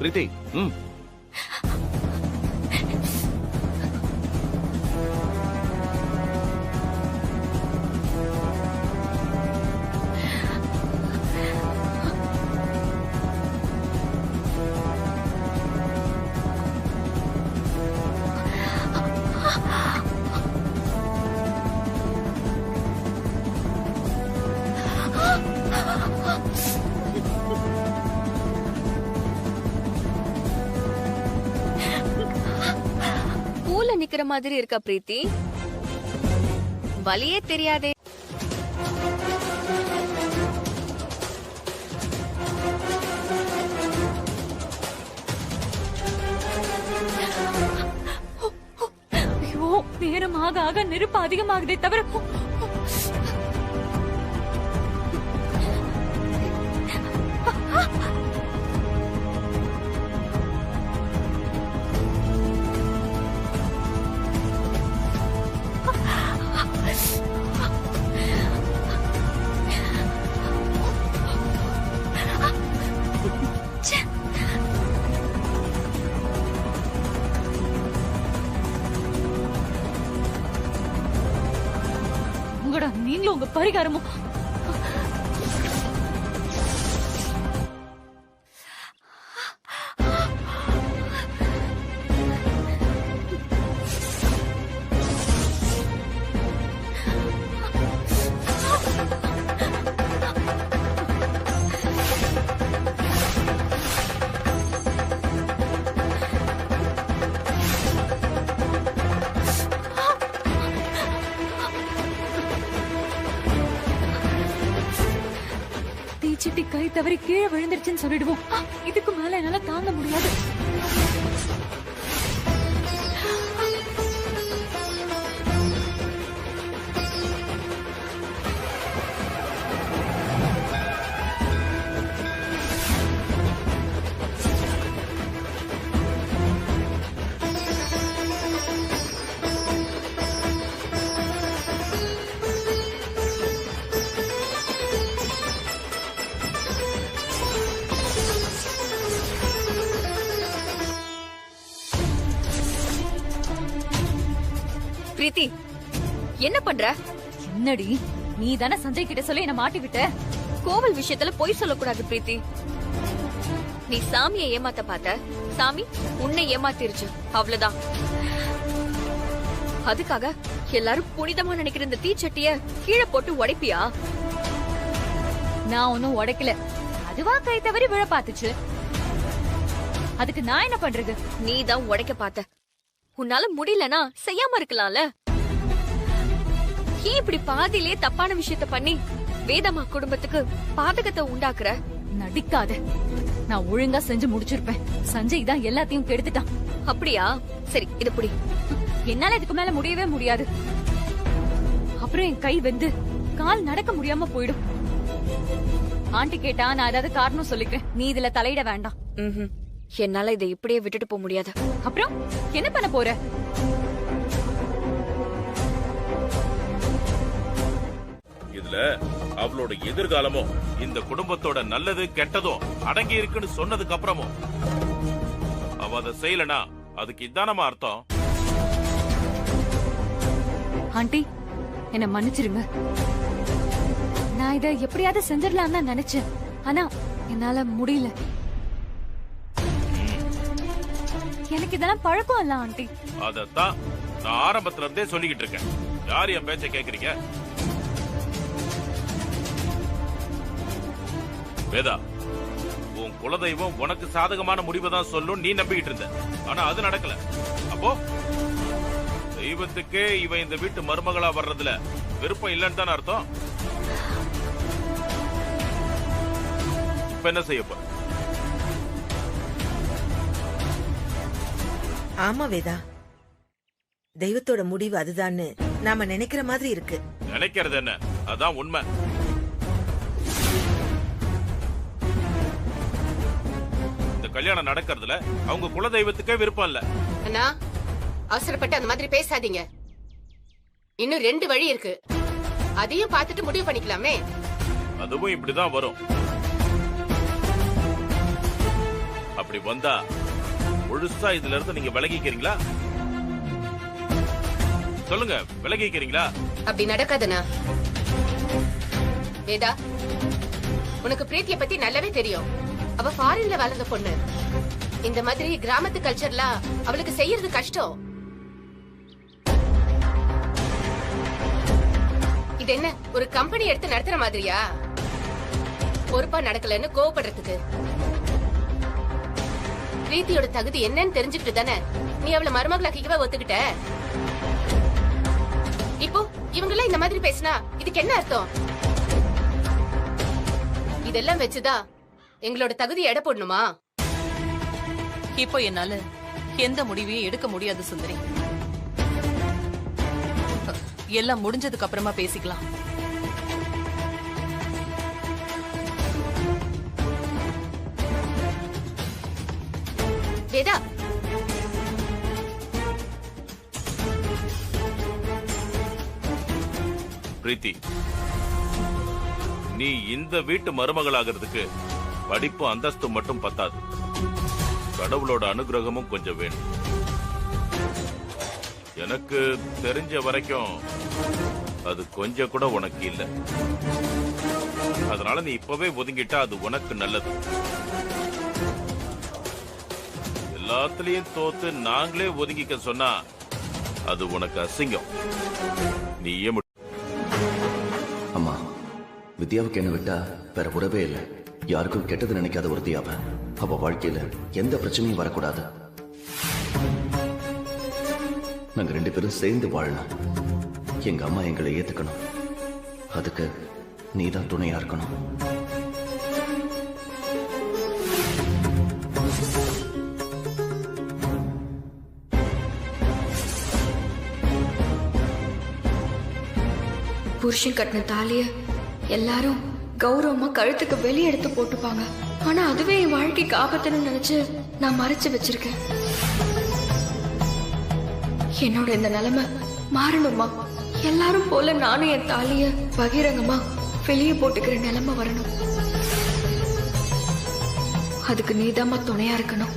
பிரீத்தி, நிக்கிற மாதிரி இருக்கா பிரீத்தி? வலியே தெரியாதே. ஐயோ, நேரம் ஆக ஆக நெருப்பு அதிகமாகுதே தவிர உங்கடா நீங்களும் உங்க பரிகாரமும். தீச்சிட்டி கை தவறி கீழே விழுந்துருச்சுன்னு சொல்லிடுவோம். இதுக்கு மேல என்னால தாங்க முடியாது. பிரீத்தி, என்ன பண்ற? என்னடி, நீ தானே சஞ்சய் கிட்ட சொல்லி என்ன மாட்டி விட்ட. கோவில் விஷயத்துல பொய் சொல்லக்கூடாது பிரீத்தி. நீ சாமியை ஏமாத்த பார்த்த, சாமி உன்னை ஏமாத்திருச்சு, அவ்வளவுதான். அதுக்காக எல்லாரும் புனிதமா நினைக்கிற இந்த தீச்சட்டிய கீழே போட்டு உடைப்பியா? நான் ஒன்னும் உடைக்கல, அதுவா கை தவறி விழ பாத்துச்சு. அதுக்கு நான் என்ன பண்றது? நீ தான் உடைக்க பார்த்த. உன்னால முடியலனா செய்யாம இருக்கலாம்ல. ஏன் இப்படி பாதியிலே தப்பான விஷயத்த பண்ணி வேதம்மா குடும்பத்துக்கு பாதகத்தை உண்டாக்குற? நடிக்காத. நான் ஒழுங்கா செஞ்சு முடிச்சிருப்பேன். சஞ்சய் தான் எல்லாத்தையும் கெடுத்துட்டான். அப்படியா? சரி, இது புடி. என்னால இதுக்கு மேல முடியவே முடியாது. அப்புறம் என் கை வெந்து கால் நடக்க முடியாம போயிடும். ஆண்டி கேட்டா நான் ஏதாவது காரணம் சொல்லிக்கிறேன். நீ இதுல தலையிட வேண்டாம். என்னால இதை இப்படியே விட்டுட்டு போக முடியாது. அப்புறம் என்ன பண்ண போற? இதுல அவளோட எதிர்காலமும் இந்த குடும்பத்தோட நல்லது கெட்டதும் அடங்கி இருக்குன்னு சொன்னதுக்கு அப்புறமும் அவ அதை செய்யலனா அதுக்கு இதானமா அர்த்தம்? ஆண்டி, என்ன மன்னிச்சிருங்க. நான் இதை எப்படியாவது செஞ்சிடலாம் தான் நினைச்சேன். ஆனா என்னால முடியல. எனக்கு இதெல்லாம் பழக்கம் இல்ல ஆண்டி. அதத்தான் நான் ஆரம்பத்துல இருந்தே சொல்லிக்கிட்டு இருக்கேன். யார் என் பேச்ச கேக்குறீங்க? வேதா, உன் குலதெய்வம் உனக்கு சாதகமான முடிவை தான் சொல்லும் நீ நம்பிக்கிட்டு இருந்த. ஆனா அது நடக்கல. அப்போ தெய்வத்துக்கே இவ இந்த வீட்டு மருமகளா வர்றதுல விருப்பம் இல்லைன்னு தானே அர்த்தம்? இப்ப என்ன செய்ய போற? ஆமா வேதா, தெய்வத்தோட முடிவு அதுதான்னு நாம நினைக்கிற மாதிரி இருக்கு. நினைக்கிறது என்ன, அதான் உண்மை. இந்த கல்யாணம் நடக்கிறதுல அவங்க குலதெய்வத்துக்கே விருப்பம் இல்ல. அண்ணா, அவசரப்பட்டு அந்த மாதிரி பேசாதீங்க. இன்னும் 2 வழி இருக்கு. அதையும் பார்த்துட்டு முடிவு பண்ணிக்கலாமே. அதுவும் இப்படிதான் வரும். அப்படி வந்தா முழுசா இதுல இருந்து நீங்க விலகிக்கிறீங்களா? சொல்லுங்க, விலகிக்கிறீங்களா? அப்படி நடக்காதுண்ணா. வேதா, உனக்கு பிரீத்திய பத்தி நல்லாவே தெரியும். அவ ஃபாரின்ல வளர்ந்த பொண்ணு. இந்த மாதிரி கிராமத்து கல்ச்சர்லாம் அவளுக்கு செய்யறது கஷ்டம். இது என்ன ஒரு கம்பெனி எடுத்து நடத்துற மாதிரியா? பொறுப்பா நடக்கலன்னு கோவப்படுறதுக்கு. பிரீத்தியோட தகுதி என்னன்னு தெரிஞ்சுக்கிட்டு தானே நீ அவளை மருமகளாக்கிக்கவே ஒத்துக்கிட்ட. இப்போ இவங்கெல்லாம் இந்த மாதிரி பேசினா இதுக்கு என்ன அர்த்தம்? இதெல்லாம் வச்சுதான் எங்களோட தகுதி எடை போடணுமா? இப்போ என்னால எந்த முடிவையும் எடுக்க முடியாது சுந்தரி. எல்லாம் முடிஞ்சதுக்கு அப்புறமா பேசிக்கலாம். வேதா, பிரீத்தி, நீ இந்த வீட்டு மருமகளாகிறதுக்கு படிப்பு அந்தஸ்து மட்டும் பத்தாது, கடவுளோட அனுகிரகமும் கொஞ்சம் வேணும். எனக்கு தெரிஞ்ச வரைக்கும் அது கொஞ்சம் கூட உனக்கு இல்ல. அதனால நீ இப்பவே ஒதுங்கிட்டா அது உனக்கு நல்லது. எல்லாத்துலயும் தோத்து நாங்களே ஒதுங்கிக்க சொன்னா அது உனக்கு அசிங்கம். நீயே அம்மா, வித்யாவுக்கு என்ன விட்டா வேற உறவே இல்லை. யாருக்கும் கெட்டது நினைக்காத ஒருத்தியாவ. அவ வாழ்க்கையில எந்த பிரச்சனையும் வரக்கூடாது. நாங்க 2 பேரும் சேர்ந்து வாழணும். எங்க அம்மா எங்களை ஏத்துக்கணும். அதுக்கு நீதான் துணையா இருக்கணும். புருஷன் கட்டின தாலிய எல்லாரும் கௌரவமா கழுத்துக்கு வெளியே எடுத்து போட்டுப்பாங்க. ஆனா அதுவே என் வாழ்க்கைக்கு ஆபத்துன்னு நினைச்சு நான் மறைச்சு வச்சிருக்கேன். என்னோட இந்த நிலைமை மாறணுமா? எல்லாரும் போல நானும் என் தாலிய பகிரங்கமா வெளியே போட்டுக்கிற நிலைமை வரணும். அதுக்கு நீதாம்மா துணையா இருக்கணும்.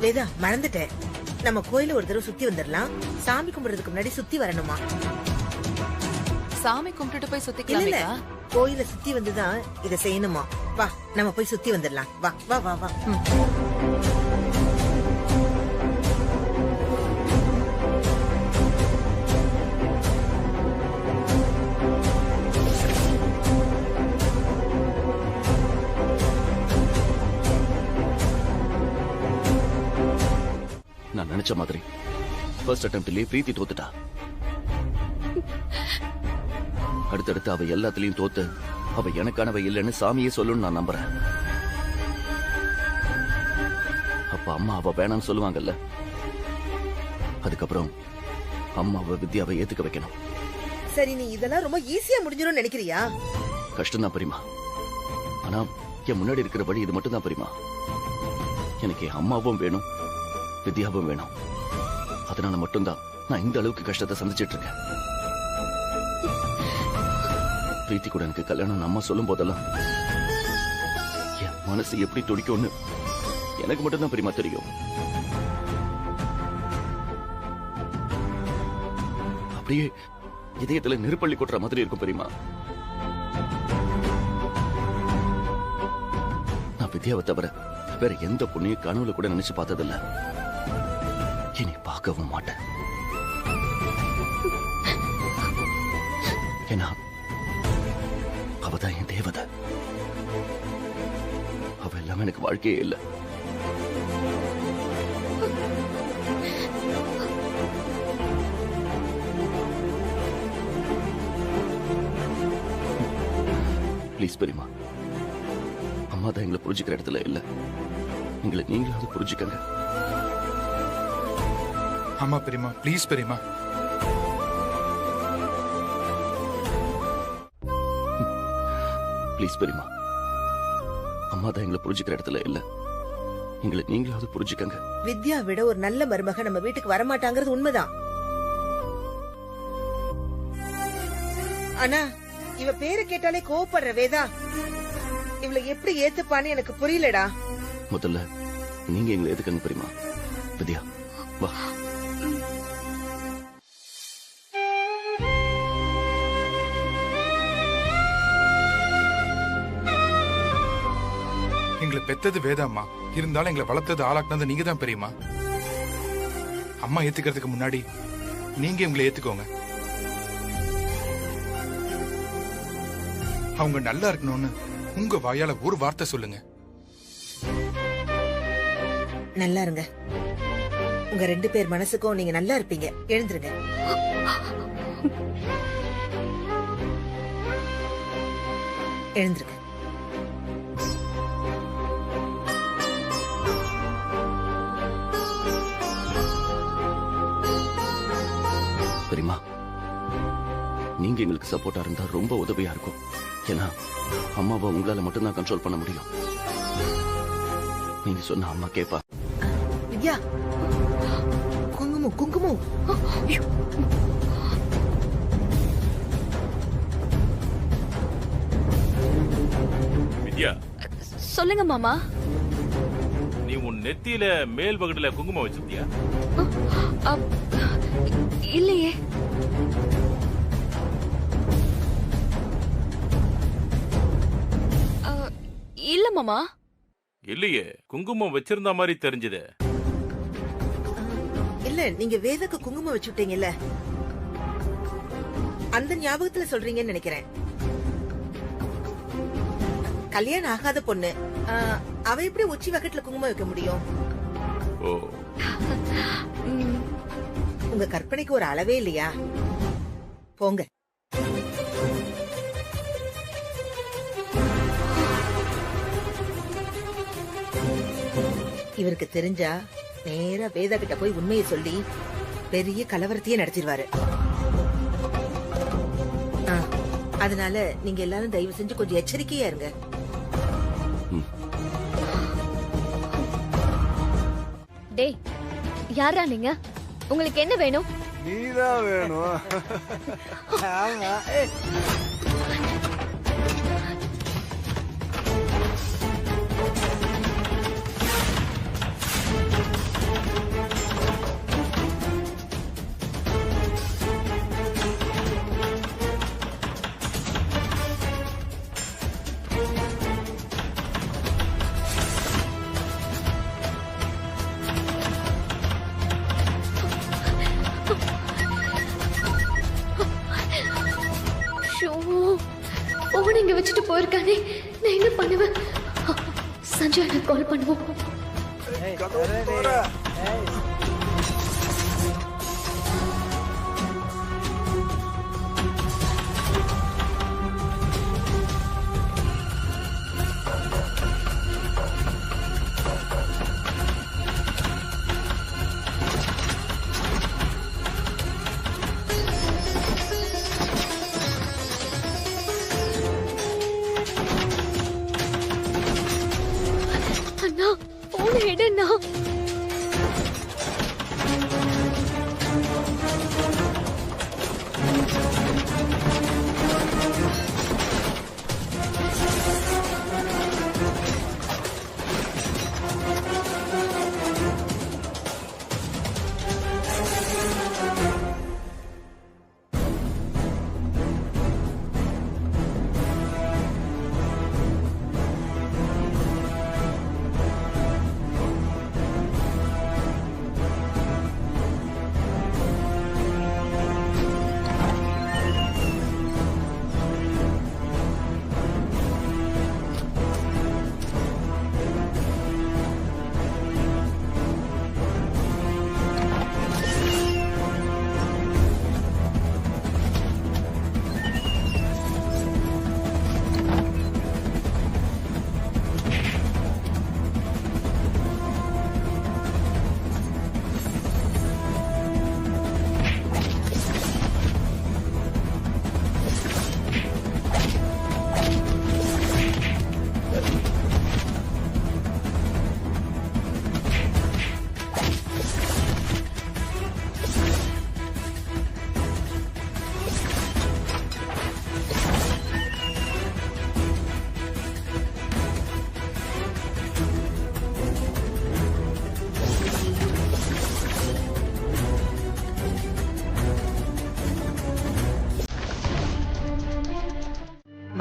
வேதா, மறந்துட்டேன். நம்ம கோயில ஒரு தடவை சுத்தி வந்துடலாம். சாமி கும்பிடுறதுக்கு முன்னாடி சுத்தி வரணுமா? சாமி கும்பிட்டுட்டு போய் இல்ல சுத்திக்கலாம். கோயில சுத்தி வந்துதான் இத செய்யணுமா? வா, நம்ம போய் சுத்தி வந்துடலாம். வா வா வா வா. நான் நினைச்ச மாதிரி ஃபர்ஸ்ட் அட்டெம்ப்ட்லயே பிரீத்தி தோத்துட்டா. அடுத்தடுத்து அவ எல்லாத்துலயும் தோத்து அவ எனக்கானவ இல்லைன்னு சாமியே சொல்லுன்னு நான் நம்புறேன். அப்ப அம்மா அவ வேணாம்னு சொல்லுவாங்கல்ல. அதுக்கப்புறம் அம்மாவை வித்யாவை ஏத்துக்க வைக்கணும். சரி, நீ இதெல்லாம் ரொம்ப ஈஸியா முடிஞ்சிடும் நினைக்கிறியா? கஷ்டம் தான் பெரியமா. ஆனா என் முன்னாடி இருக்கிற வழி இது மட்டும் தான் பெரியமா. எனக்கு அம்மாவும் வேணும், வித்யாவும் வேணும். அதனால மட்டும்தான் நான் இந்த அளவுக்கு கஷ்டத்தை சந்திச்சிட்டு இருக்கேன். பிரீத்தி கூட எனக்கு கல்யாணம் அம்மா சொல்லும் போதெல்லாம் மனசு எப்படி துடிக்கும்னு எனக்கு மட்டும்தான் பெரியமா தெரியும். அப்படியே இதயத்துல நெருப்பள்ளி கொட்டுற மாதிரி இருக்கும் பெரியமா. நான் வித்யாவை தவிர வேற எந்த பொண்ணையும் கனவுல கூட நினைச்சு பார்த்ததில்ல. இனி பார்க்கவும் மாட்டேன். ஏன்னா அவதான் என் தேவதை. அவ எல்லாமே எனக்கு வாழ்க்கையே இல்லை. ப்ளீஸ் பெரியமா, அம்மா தான் எங்களை புரிஞ்சுக்கிற இடத்துல இல்ல. எங்களை நீங்களாவது புரிஞ்சுக்கங்க. ஆமா பெரியமா, ப்ளீஸ் பெரியமா. ப்ளீஸ் பெரியமா, அம்மா தான் எங்களை புரிஞ்சுக்கிற இடத்துல இல்ல. எங்களை நீங்களாவது புரிஞ்சுக்கங்க. வித்யா விட ஒரு நல்ல மருமக நம்ம வீட்டுக்கு வரமாட்டாங்கிறது உண்மைதான். ஆனா இவ பேரை கேட்டாலே கோவப்படுற வேதா. இவளை எப்படி ஏத்துப்பான்னு எனக்கு புரியலடா. முதல்ல நீங்க எங்களை எதுக்குங்க பெரியமா. வித்யா வா. எங்களை பெத்தது வேதாம்மா, இருந்தாலும் எங்களை வளர்த்தது ஆளாக்குனது நீங்க தான் பெரியமா. அம்மா ஏத்துக்கிறதுக்கு முன்னாடி நீங்க எங்களை ஏத்துக்கோங்க. அவங்க நல்லா இருக்கணும்னு உங்க வாயால ஒரு வார்த்தை சொல்லுங்க. நல்லா இருங்க. உங்க 2 பேர் மனசுக்கும் நீங்க நல்லா இருப்பீங்க. எழுந்துருங்க. எழுந்துருங்க. பெரியமா, நீங்க எங்களுக்கு சப்போர்ட்டா இருந்தா ரொம்ப உதவியா இருக்கும். ஏன்னா அம்மாவை உங்களால மட்டும்தான் கண்ட்ரோல் பண்ண முடியும். நீங்க சொன்ன அம்மா கேப்பா. வித்யா, குங்குமம் குங்குமம். வித்யா, சொல்லுங்க மாமா. நீ உன் நெத்தியில மேல் பகுதியில குங்குமம் வச்சிருந்தியா? இல்லையே. இல்ல மாமா. இல்லையே, குங்குமம் வச்சிருந்த மாதிரி தெரிஞ்சது. இல்ல, நீங்க வேதக்கு குங்குமம் வச்சுட்டீங்கல்ல, அந்த ஞாபகத்துல சொல்றீங்கன்னு நினைக்கிறேன். கல்யாணம் ஆகாத பொண்ணு, அவ எப்படி உச்சி வகட்டுல குங்குமம் வைக்க முடியும்? உங்க கற்பனைக்கு ஒரு அளவே இல்லையா? போங்க. இவருக்கு தெரிஞ்சா நேரா வேதா கிட்ட போய் உண்மையை சொல்லி பெரிய கலவரத்தையே நடத்திடுவாரு. அதனால நீங்க எல்லாரும் தயவு செஞ்சு கொஞ்சம் எச்சரிக்கையா இருங்க. டேய், யாரா நீங்க? உங்களுக்கு என்ன வேணும்? நீதான் வேணும். ஆமா. இங்க வச்சுட்டு போயிருக்கானே, நான் என்ன பண்ணுவேன்? சஞ்சய் எனக்கு கால் பண்ணுவோம்.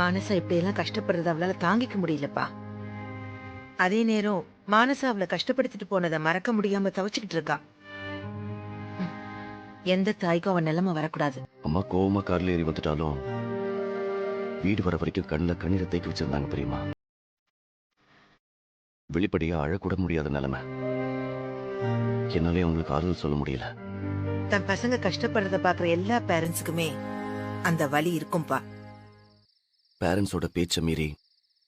மானசா இப்படி எல்லாம் கஷ்டப்படுறத அவளால தாங்கிக்க முடியலப்பா. அதே நேரம் மானசா அவளை கஷ்டப்படுத்திட்டு போனதை மறக்க முடியாம தவிச்சுக்கிட்டு இருக்கா. எந்த தாய்க்கும் அவன் நிலைமை வரக்கூடாது. அம்மா கோவமா கார்ல ஏறி வந்துட்டாலும் வீடு வர வரைக்கும் கண்ணில் கண்ணீரை தேக்கி வச்சிருந்தாங்க பெரியம்மா. வெளிப்படையா அழக்கூட முடியாத நிலைமை. என்னாலே அவங்களுக்கு ஆறுதல் சொல்ல முடியல. தன் பசங்க கஷ்டப்படுறத பாக்குற எல்லா பேரண்ட்ஸுக்குமே அந்த வலி இருக்கும்பா. பேரண்ட்ஸோட பேச்ச மீறி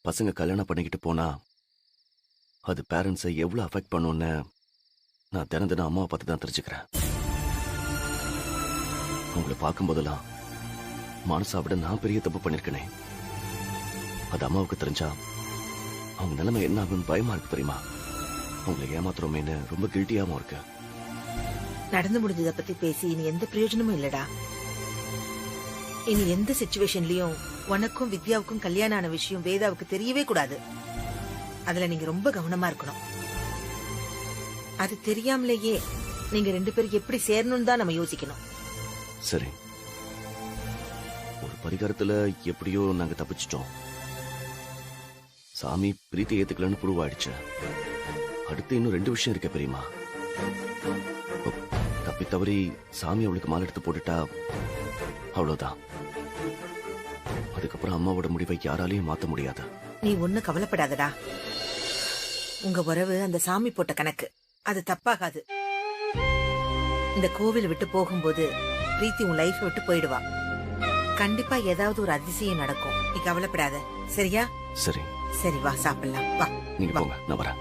பசங்க கல்யாணம் பண்ணிக்கிட்டு போனா அது பேரண்ட்ஸை எவ்வளவு அஃபெக்ட் பண்ணுன்னு நான் தினம் அம்மாவை பார்த்து தான் தெரிஞ்சுக்கிறேன். அவங்களை பார்க்கும் போதெல்லாம் மானசா விட நான் பெரிய தப்பு பண்ணிருக்கேனே. அது அம்மாவுக்கு தெரிஞ்சா அவங்க நிலைமை என்ன ஆகுன்னு பயமா இருக்கு தெரியுமா. அவங்களை ஏமாத்துறோமேன்னு ரொம்ப கில்ட்டியாவும் இருக்கு. நடந்து முடிஞ்சதை பத்தி பேசி இனி எந்த பிரயோஜனமும் இல்லடா. இனி எந்த சிச்சுவேஷன்லயும் உனக்கும் வித்யாவுக்கும் கல்யாணம் ஆன விஷயம் வேதாவுக்கு தெரியவே கூடாது. அதுல நீங்க ரொம்ப கவனமா இருக்கணும். அது தெரியாமலேயே நீங்க 2 பேரும் எப்படி சேரணும்னு தான் நம்ம யோசிக்கணும். சரி, ஒரு பரிகாரத்துல எப்படியோ நாங்க தப்பிச்சிட்டோம். சாமி பிரீத்தி ஏத்துக்கலன்னு ப்ரூவ் ஆயிடுச்சு. அடுத்து இன்னும் 2 விஷயம் இருக்க பெரியமா. தப்பி தவறி சாமி அவளுக்கு மாலை எடுத்து போட்டுட்டா அவ்வளவுதான். அதுக்கப்புறம் அம்மாவோட முடிவை யாராலையும் மாத்த முடியாது. நீ ஒண்ணு கவலைப்படாதடா. உங்க உறவு அந்த சாமி போட்ட கணக்கு, அது தப்பாகாது. இந்த கோவில் விட்டு போகும்போது பிரீத்தி உன் லைஃப் விட்டு போயிடுவா. கண்டிப்பா ஏதாவது ஒரு அதிசயம் நடக்கும். நீ கவலைப்படாத, சரியா? சரி சரி, வா சாப்பிடலாம். வா, நீங்க போங்க, நான் வரேன்.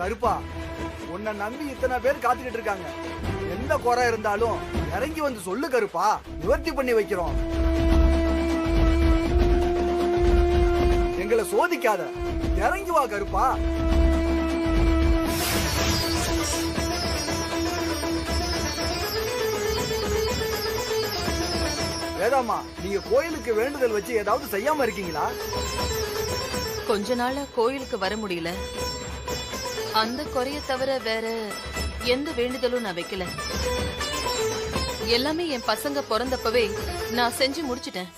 கருப்பா, உன்னை நம்பி இத்தனை பேர் காத்துக்கிட்டு இருக்காங்க. எந்த குறை இருந்தாலும் இறங்கி வந்து சொல்லு கருப்பா, நிவர்த்தி பண்ணி வைக்கிறோம். எங்களை சோதிக்காத, இறங்கி வா கருப்பா. வேதாமா, நீங்க கோயிலுக்கு வேண்டுதல் வச்சு ஏதாவது செய்யாம இருக்கீங்களா? கொஞ்ச நாளா கோயிலுக்கு வர முடியல. அந்த குறைய தவிர வேற எந்த வேண்டுதலும் நான் வைக்கல. எல்லாமே என் பசங்க பிறந்தப்பவே நான் செஞ்சு முடிச்சிட்டேன்.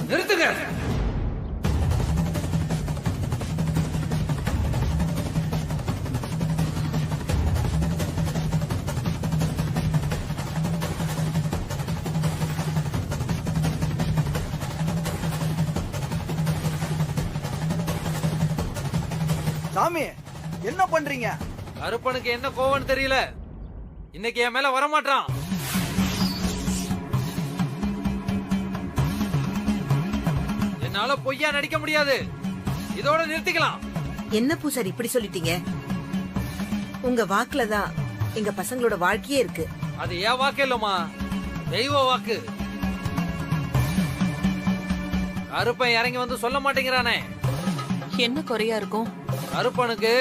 நிறுத்துங்க. சாமி, என்ன பண்றீங்க? கருப்பனுக்கு என்ன கோவம்னு தெரியல. இன்னைக்கு என் மேல வரமாட்டான். என்னால பொய்யா நடிக்க முடியாது. இதோட நிறுத்திக்கலாம். என்ன பூசாரி இப்படி சொல்லிட்டீங்க? உங்க வாக்குல தான் எங்க பசங்களோட வாழ்க்கையே இருக்கு. அது ஏன் வாக்கு இல்லம்மா, தெய்வ வாக்கு. கருப்பன் இறங்கி வந்து சொல்ல மாட்டேங்கிறானே. என்ன குறையா இருக்கும்? கருப்பனுக்கு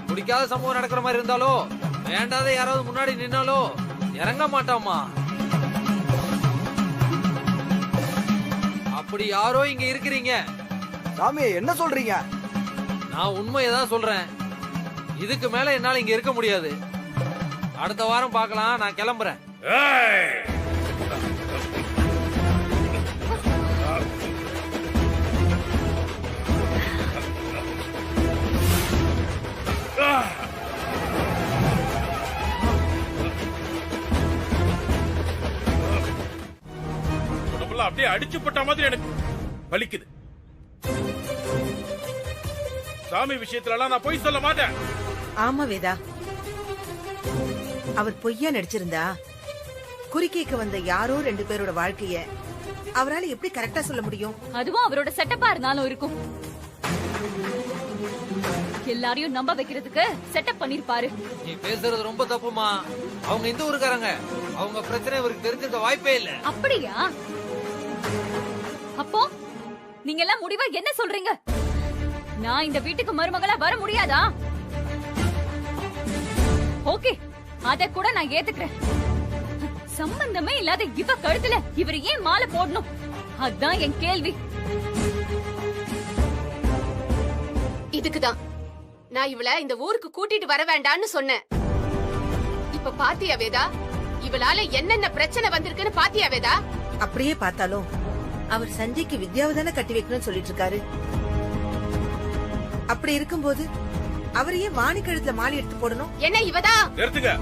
பிடிக்காத சம்பவம் நடக்கிற மாதிரி இருந்தாலோ, வேண்டாத யாராவது முன்னாடி நின்னாலோ இறங்க மாட்டாமா. அப்படி யாரோ இங்க இருக்கிறீங்க. சாமி, என்ன சொல்றீங்க? நான் உண்மையதான் சொல்றேன். இதுக்கு மேல என்னால இங்க இருக்க முடியாது. அடுத்த வாரம் பார்க்கலாம். நான் கிளம்புறேன். அப்படியே அடிச்சு போட்ட மாதிரி எனக்கு வலிக்குது. சாமி விஷயத்துல எல்லாம் நான் போய் சொல்ல மாட்டேன். ஆமா வேதா, அவர் பொய்யா நடிச்சிருந்தா குறிக்கேக்க வந்த யாரோ 2 பேரோட வாழ்க்கைய அவரால எப்படி கரெக்டா சொல்ல முடியும்? அதுவும் அவரோட செட்டப்பா இருந்தாலும் இருக்கும். எல்லாரையும் நம்ப வைக்கிறதுக்கு செட்டப் பண்ணிருப்பாரு. நீ பேசுறது ரொம்ப தப்புமா. அவங்க இந்த ஊருக்காரங்க. அவங்க பிரச்சனை இவருக்கு தெரிஞ்சிருக்க வாய்ப்பே இல்ல. அப்படியா? அப்போ நீங்க எல்லாம் முடிவா என்ன சொல்றீங்க? நான் இந்த வீட்டுக்கு மருமகளா வர முடியாதா? ஓகே, அத கூட நான் ஏத்துக்கிறேன். சம்பந்தமே இல்லாத இவ கழுத்துல இவர் ஏன் மாலை போடணும்? அதான் என் கேள்வி. இதுக்குதான் நான் இவள இந்த ஊருக்கு கூட்டிட்டு வர வேண்டாம்னு சொன்னேன். இப்ப பாத்தியா வேதா, இவளால என்னென்ன பிரச்சனை வந்திருக்குன்னு பாத்தியா வேதா? அப்படியே பார்த்தாலும் அவர் சஞ்சய்க்கு வித்யாவை தானே கட்டி வைக்கணும்னு சொல்லிட்டு இருக்காரு. அப்படி இருக்கும்போது அவர் ஏன் வாணி கழுத்துல மாலை எடுத்து போடணும்? என்ன இவதா? நிறுத்துங்க.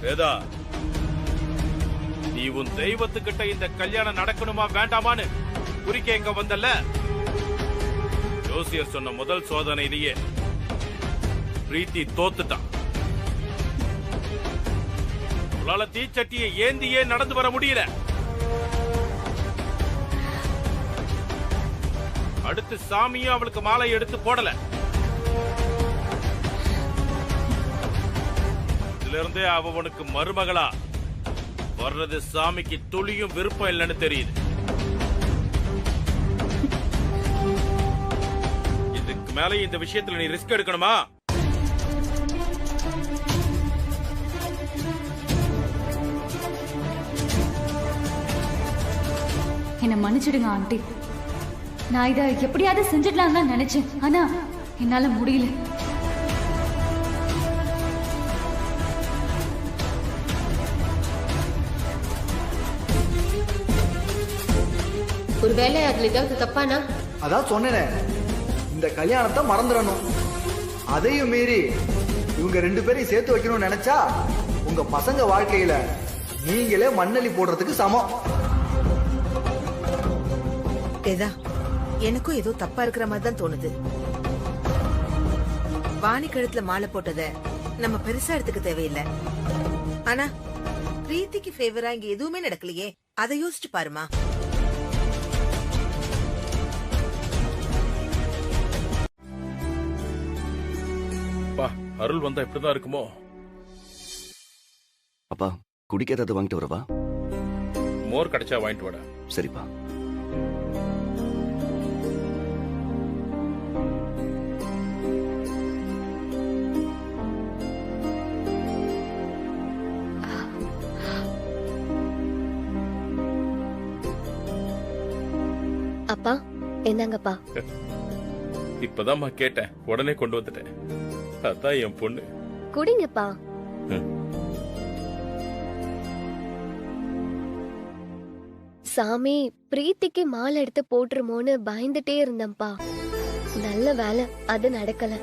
வேதா, நீ உன் தெய்வத்துக்கிட்ட இந்த கல்யாணம் நடக்கணுமா வேண்டாமான்னு குறிக்கேக்க வந்தல்ல? ஜோசியர் சொன்ன முதல் சோதனையிலேயே பிரீத்தி தோத்துட்டான். உங்களால தீச்சட்டியை ஏந்தியே நடந்து வர முடியல. அடுத்து சாமியும் அவளுக்கு மாலை எடுத்து போடல. இதுல இருந்தே அவனுக்கு மருமகளா வர்றது சாமிக்கு துளியும் விருப்பம் இல்லைன்னு தெரியுது. இதுக்கு மேல இந்த விஷயத்துல நீ ரிஸ்க் எடுக்கணுமா? என்ன மன்னிச்சிடுங்க ஆண்டி. நான் இத எப்படியாவது செஞ்சிடலாம் தான் நினைச்சேன். ஆனா என்னால முடியல. ஒருவேளை அதுல ஏதாவது தப்பானா? அதான் சொன்னேனே, இந்த கல்யாணத்தை மறந்துடணும். அதையும் மீறி இவங்க 2 பேரையும் சேர்த்து வைக்கணும்னு நினைச்சா உங்க பசங்க வாழ்க்கையில நீங்களே மண்ணலி போடுறதுக்கு சமம். ஏதா, எனக்கும் ஏதோ தப்பா இருக்கிற மாதிரி தான் தோணுது. வாணி கழுத்துல மாலை போட்டத நம்ம பெருசா எடுத்துக்க தேவையில்லை. ஆனா பிரீத்திக்கு ஃபேவரா இங்க எதுவுமே நடக்கலையே, அதை யோசிச்சு பாருமா. அருள் வந்தா இப்படிதான் இருக்குமோ? அப்பா, குடிக்க ஏதாவது வாங்கிட்டு வரவா? மோர் கிடைச்சா வாங்கிட்டு வாடா. சரிப்பா. அப்பா என்னங்கப்பா? இப்பதாம்மா கேட்டேன், உடனே கொண்டு வந்துட்டேன். அதான் என் பொண்ணு. குடிங்கப்பா. சாமி பிரீத்திக்கு மாலை எடுத்து போட்டுருமோன்னு பயந்துட்டே இருந்தேன்ப்பா. நல்ல வேலை அது நடக்கல.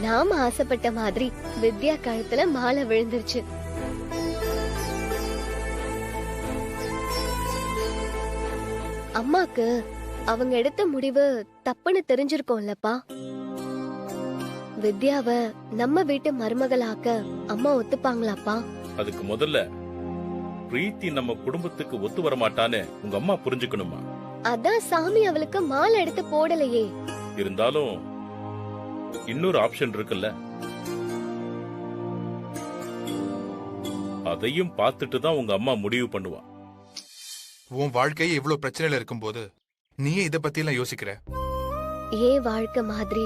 நாம ஆசைப்பட்ட மாதிரி வித்யா கழுத்துல மாலை விழுந்துருச்சு. அம்மாக்கு அவங்க எடுத்த முடிவு தப்புன்னு தெரிஞ்சிருக்கோம்லப்பா. வித்யாவ நம்ம வீட்டு மருமகளாக்க அம்மா ஒத்துப்பாங்களாப்பா? அதுக்கு முதல்ல பிரீத்தி நம்ம குடும்பத்துக்கு ஒத்து வர மாட்டான்னு உங்க அம்மா புரிஞ்சுக்கணுமா? அதான் சாமி அவளுக்கு மாலை எடுத்து போடலையே. இருந்தாலும் இன்னொரு ஆப்ஷன் இருக்குல்ல, அதையும் பார்த்துட்டு தான் உங்க அம்மா முடிவு பண்ணுவா. உன் வாழ்க்கையே இவ்வளவு பிரச்சனையில இருக்கும்போது நீயே இத பத்தி எல்லாம் யோசிக்கிற? ஏன் வாழ்க்கை மாதிரி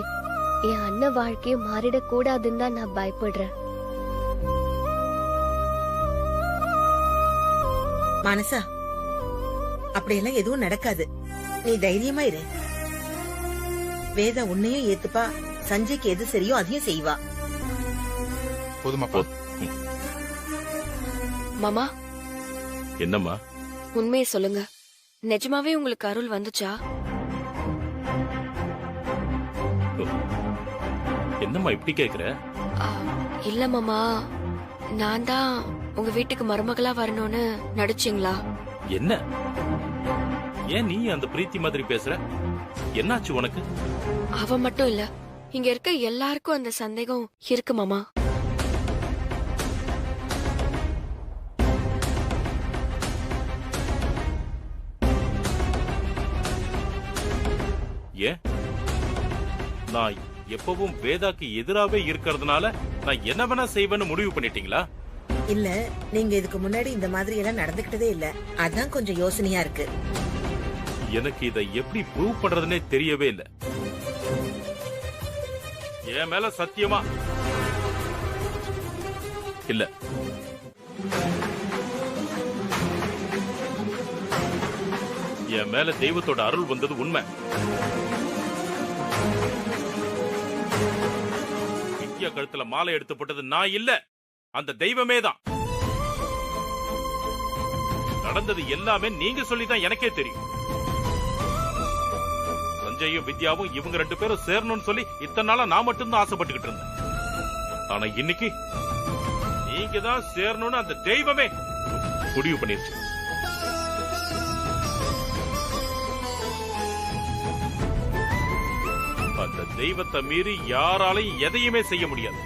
என் அண்ணன் வாழ்க்கையும் மாறிடக் கூடாதுன்னு தான் நான் பயப்படுறேன். மனசா, அப்படியெல்லாம் எதுவும் நடக்காது. நீ தைரியமா இரு. வேதா உன்னையும் ஏத்துப்பா. சஞ்சய்க்கு எது சரியோ அதையும் செய்வா. போதுமாப்பா? மாமா, என்னம்மா? உண்மையை சொல்லுங்க, நிஜமாவே உங்களுக்கு அருள் வந்துச்சா? என்னம்மா இப்படி கேக்குற? இல்ல மாமா, நான் தான் உங்க வீட்டுக்கு மருமகளா வரணும்னு நடிச்சீங்களா? என்ன? ஏன் நீ அந்த பிரீத்தி மாதிரி பேசுற? என்னாச்சு உனக்கு? அவ மட்டும் இல்ல, இங்க இருக்க எல்லாருக்கும் அந்த சந்தேகம் இருக்கு மாமா. ஏன் நான் எப்பவும் வேதாக்கு எதிராவே இருக்கிறதுனால நான் என்ன வேணா செய்வேன்னு முடிவு பண்ணிட்டீங்களா? இல்ல, நீங்க இதுக்கு முன்னாடி இந்த மாதிரி எல்லாம் நடந்துக்கிட்டதே இல்ல, அதான் கொஞ்சம் யோசனையா இருக்கு. எனக்கு இதை எப்படி ப்ரூவ் பண்றதுன்னே தெரியவே இல்ல. என் மேல சத்தியமா இல்ல. என் மேல தெய்வத்தோட அருள் வந்தது உண்மை. வித்யா கழுத்துல மாலை எடுத்து போட்டது நான் இல்ல, அந்த தெய்வமே தான். நடந்தது எல்லாமே நீங்க சொல்லிதான் எனக்கே தெரியும். சஞ்சயும் வித்யாவும் இவங்க 2 பேரும் சேரணும்னு சொல்லி இத்தனை நாளா நான் மட்டும்தான் ஆசைப்பட்டுக்கிட்டு இருந்தேன். ஆனா இன்னைக்கு நீங்க தான் சேரணும்னு அந்த தெய்வமே முடிவு பண்ணிருச்சு. அந்த தெய்வத்தை மீறி யாராலையும் எதையுமே செய்ய முடியாது.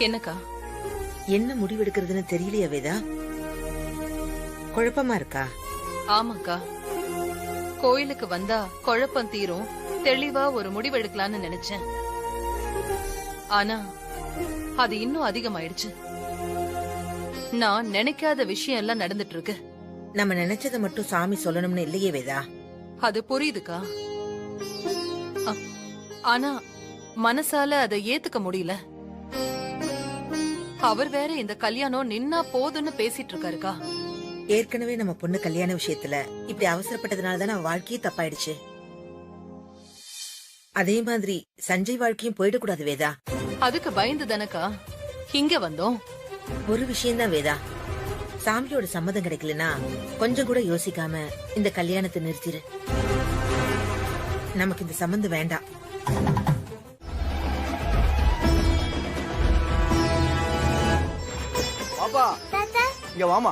என்னக்கா? என்ன முடிவெடுக்கிறதுன்னு தெரியலையா வேதா? குழப்பமா இருக்கா? ஆமாக்கா, கோயிலுக்கு வந்தா குழப்பம் தீரும், தெளிவா ஒரு முடிவெடுக்கலான்னு நினைச்சேன். ஆனா அது இன்னும் அதிகமாயிடுச்சு. நான் நினைக்காத விஷயம் எல்லாம் நடந்துட்டு இருக்கு. நம்ம நினைச்சதை மட்டும் சாமி சொல்லணும்னு இல்லையே வேதா. அது புரியுதுக்கா, ஆனா மனசால அதை ஏத்துக்க முடியல. அவர் வேற இந்த கல்யாணம் நின்னா போதுன்னு பேசிட்டு இருக்காருக்கா. ஏற்கனவே நம்ம பொண்ணு கல்யாண விஷயத்துல இப்படி அவசரப்பட்டதுனால தான் அவன் வாழ்க்கையே தப்பாயிடுச்சு. அதே மாதிரி சஞ்சய் வாழ்க்கையும் போயிடக்கூடாது வேதா. அதுக்கு பயந்து தானக்கா இங்க வந்தோம். ஒரு விஷயம்தான் வேதா, சாமியோட சம்மதம் கிடைக்கலனா கொஞ்சம் கூட யோசிக்காம இந்த கல்யாணத்தை நிறுத்திரு. நமக்கு இந்த சம்பந்தம் வேண்டாம். பாப்பா இங்க வாமா.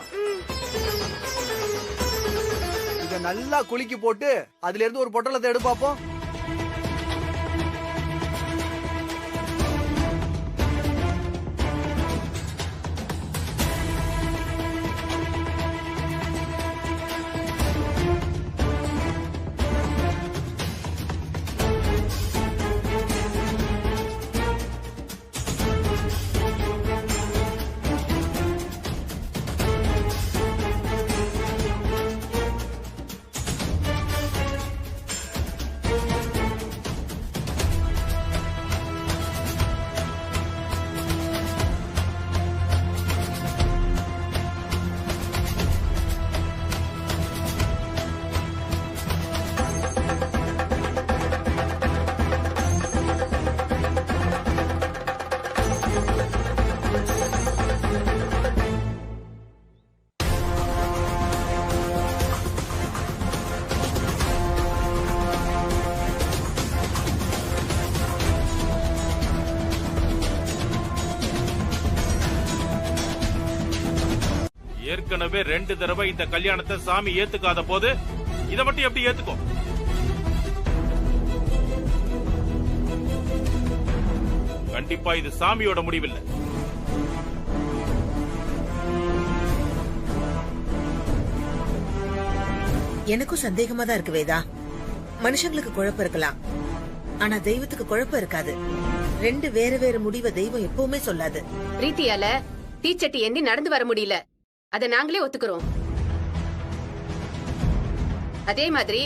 இத நல்லா குலுக்கி போட்டு அதுல இருந்து ஒரு பொட்டலத்தை எடு பாப்போம். ஏற்கனவே 2 தடவை இந்த கல்யாணத்தை சாமி ஏத்துக்காத போது இதை மட்டும் எப்படி ஏத்துக்கும்? கண்டிப்பா இது சாமியோட முடிவில்லை. எனக்கும் சந்தேகமா தான் இருக்கு வேதா. மனுஷங்களுக்கு குழப்பம் இருக்கலாம், ஆனா தெய்வத்துக்கு குழப்பம் இருக்காது. 2 வேற வேற முடிவை தெய்வம் எப்பவுமே சொல்லாது. பிரீத்தியால தீச்சட்டி ஏந்தி நடந்து வர முடியல, அத நாங்களே ஒத்துக்கிறோம். அதே மாதிரி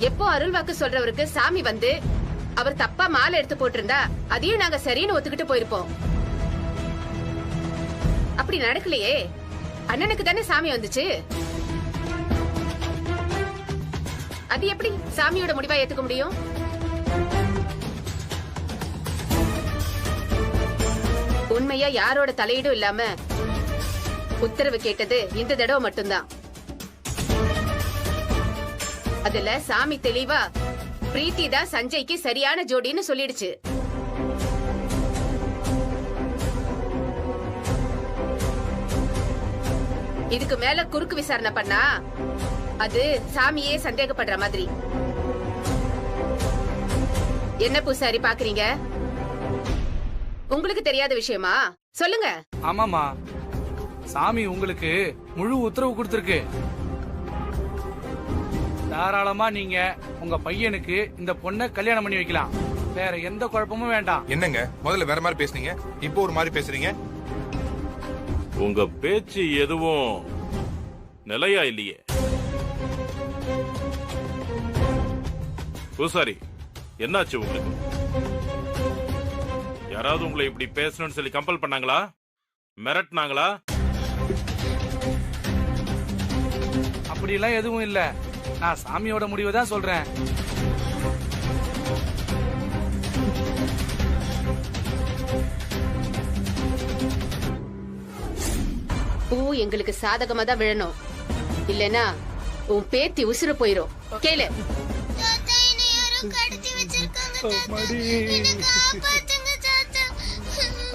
எப்போ அருள்வாக்கு சொல்றவருக்கு சாமி வந்து அவர் தப்பா மாலை எடுத்து போட்டிருந்தா அதையும் நாங்க சரின்னு ஒத்துக்கிட்டு போயிருப்போம். அப்படி நடக்கலையே, அண்ணனுக்கு தானே சாமி வந்துச்சு. அது எப்படி சாமியோட முடிவா ஏத்துக்க முடியும்? உண்மையா யாரோட தலையீடும் இல்லாம உத்தரவு கேட்டது இந்த தடவை மட்டும்தான். அதுல சாமி தெளிவா பிரீத்தி தான் சஞ்சய்க்கு சரியான ஜோடின்னு சொல்லிடுச்சு. இதுக்கு மேல குறுக்கு விசாரணை பண்ணா அது சாமியே சந்தேகப்படுற மாதிரி. என்ன பூசாரி பாக்குறீங்க? உங்களுக்கு தெரியாத விஷயமா? சொல்லுங்க. ஆமாமா, சாமி உங்களுக்கு முழு உத்தரவு கொடுத்திருக்கு. தாராளமா நீங்க உங்க பையனுக்கு இந்த பொண்ணை கல்யாணம் பண்ணி வைக்கலாம். வேற எந்த குழப்பமும் வேண்டாம். என்னங்க முதல்ல வேற மாதிரி பேசுனீங்க, இப்போ ஒரு மாதிரி பேசுறீங்க. உங்க பேச்சு எதுவும் நிலையா இல்லையே. பூசாரி, என்னாச்சு உங்களுக்கு? யாராவது உங்களை இப்படி பேசணும்னு சொல்லி கம்பல் பண்ணாங்களா? மிரட்டினாங்களா? அப்படிலாம் எதுவும் இல்ல. நான் சாமியோட முடிவை தான் சொல்றேன். பூ எங்களுக்கு சாதகமா தான் விழணும், இல்லனா உன் பேத்தி உசுறு போயிரும். கேளு.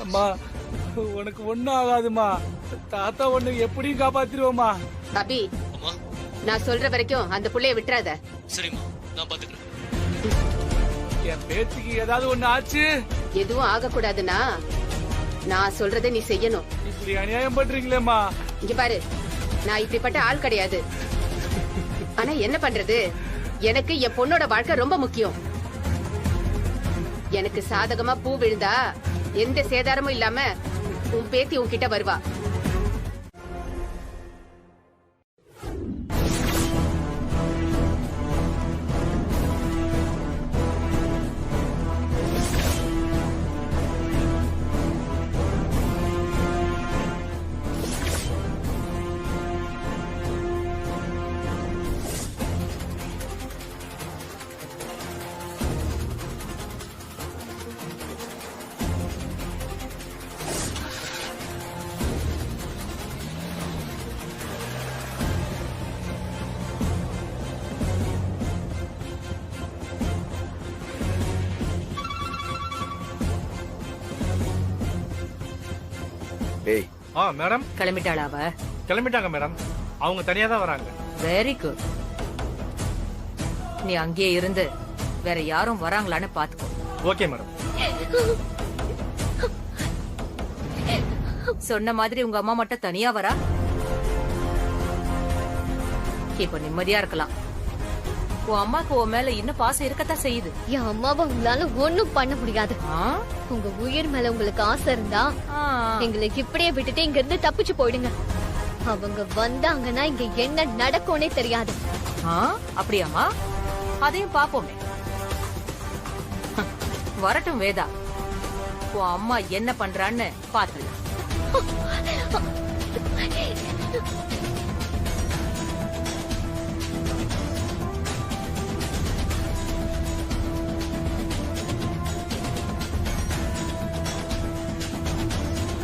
அம்மா, உனக்கு ஒண்ணும் ஆகாதுமா. தாத்தா ஒண்ணு எப்படியும் காப்பாத்திருவோமா. அபி, நான் சொல்ற வரைக்கும் அந்த புள்ளைய விட்டுறாத. சரிம்மா, நான் பாத்துக்கிறேன். என் பேத்திக்கு ஏதாவது ஒண்ணு ஆச்சு, எதுவும் ஆக கூடாதுன்னா நான் சொல்றதை நீ செய்யணும். இப்படி அநியாயம் பண்றீங்களேம்மா. இங்க பாரு, நான் இப்படிப்பட்ட ஆள் கிடையாது. ஆனா என்ன பண்றது, எனக்கு என் பொண்ணோட வாழ்க்கை ரொம்ப முக்கியம். எனக்கு சாதகமா பூ விழுந்தா எந்த சேதாரமும் இல்லாம உன் பேத்தி உன்கிட்ட வருவா. மேடம் கிளம்பிட்டாளா அவ? கிளம்பிட்டாங்க மேடம். அவங்க தனியா தான் வராங்க. Very good. நீ அங்கேயே இருந்து வேற யாரும் வராங்களான்னு பாத்துக்கோ. Okay madam. சொன்ன மாதிரி உங்க அம்மா மட்டும் தனியா வரா? இப்ப நிம்மதியா இருக்கலாம். உன் அம்மாக்கு உன் மேல இன்னும் பாசம் இருக்கத்தான் செய்யுது. என் அம்மாவை உங்களால ஒண்ணும் பண்ண முடியாது. உங்க உயிர் மேல உங்களுக்கு ஆசை இருந்தா எங்களுக்கு இப்படியே விட்டுட்டு இங்க இருந்து தப்பிச்சு போயிடுங்க. அவங்க வந்தாங்கன்னா இங்க என்ன நடக்கும்னே தெரியாது. அப்படியாமா? அதையும் பாப்போமே. வரட்டும் வேதா, உன் அம்மா என்ன பண்றான்னு பாத்துக்கலாம்.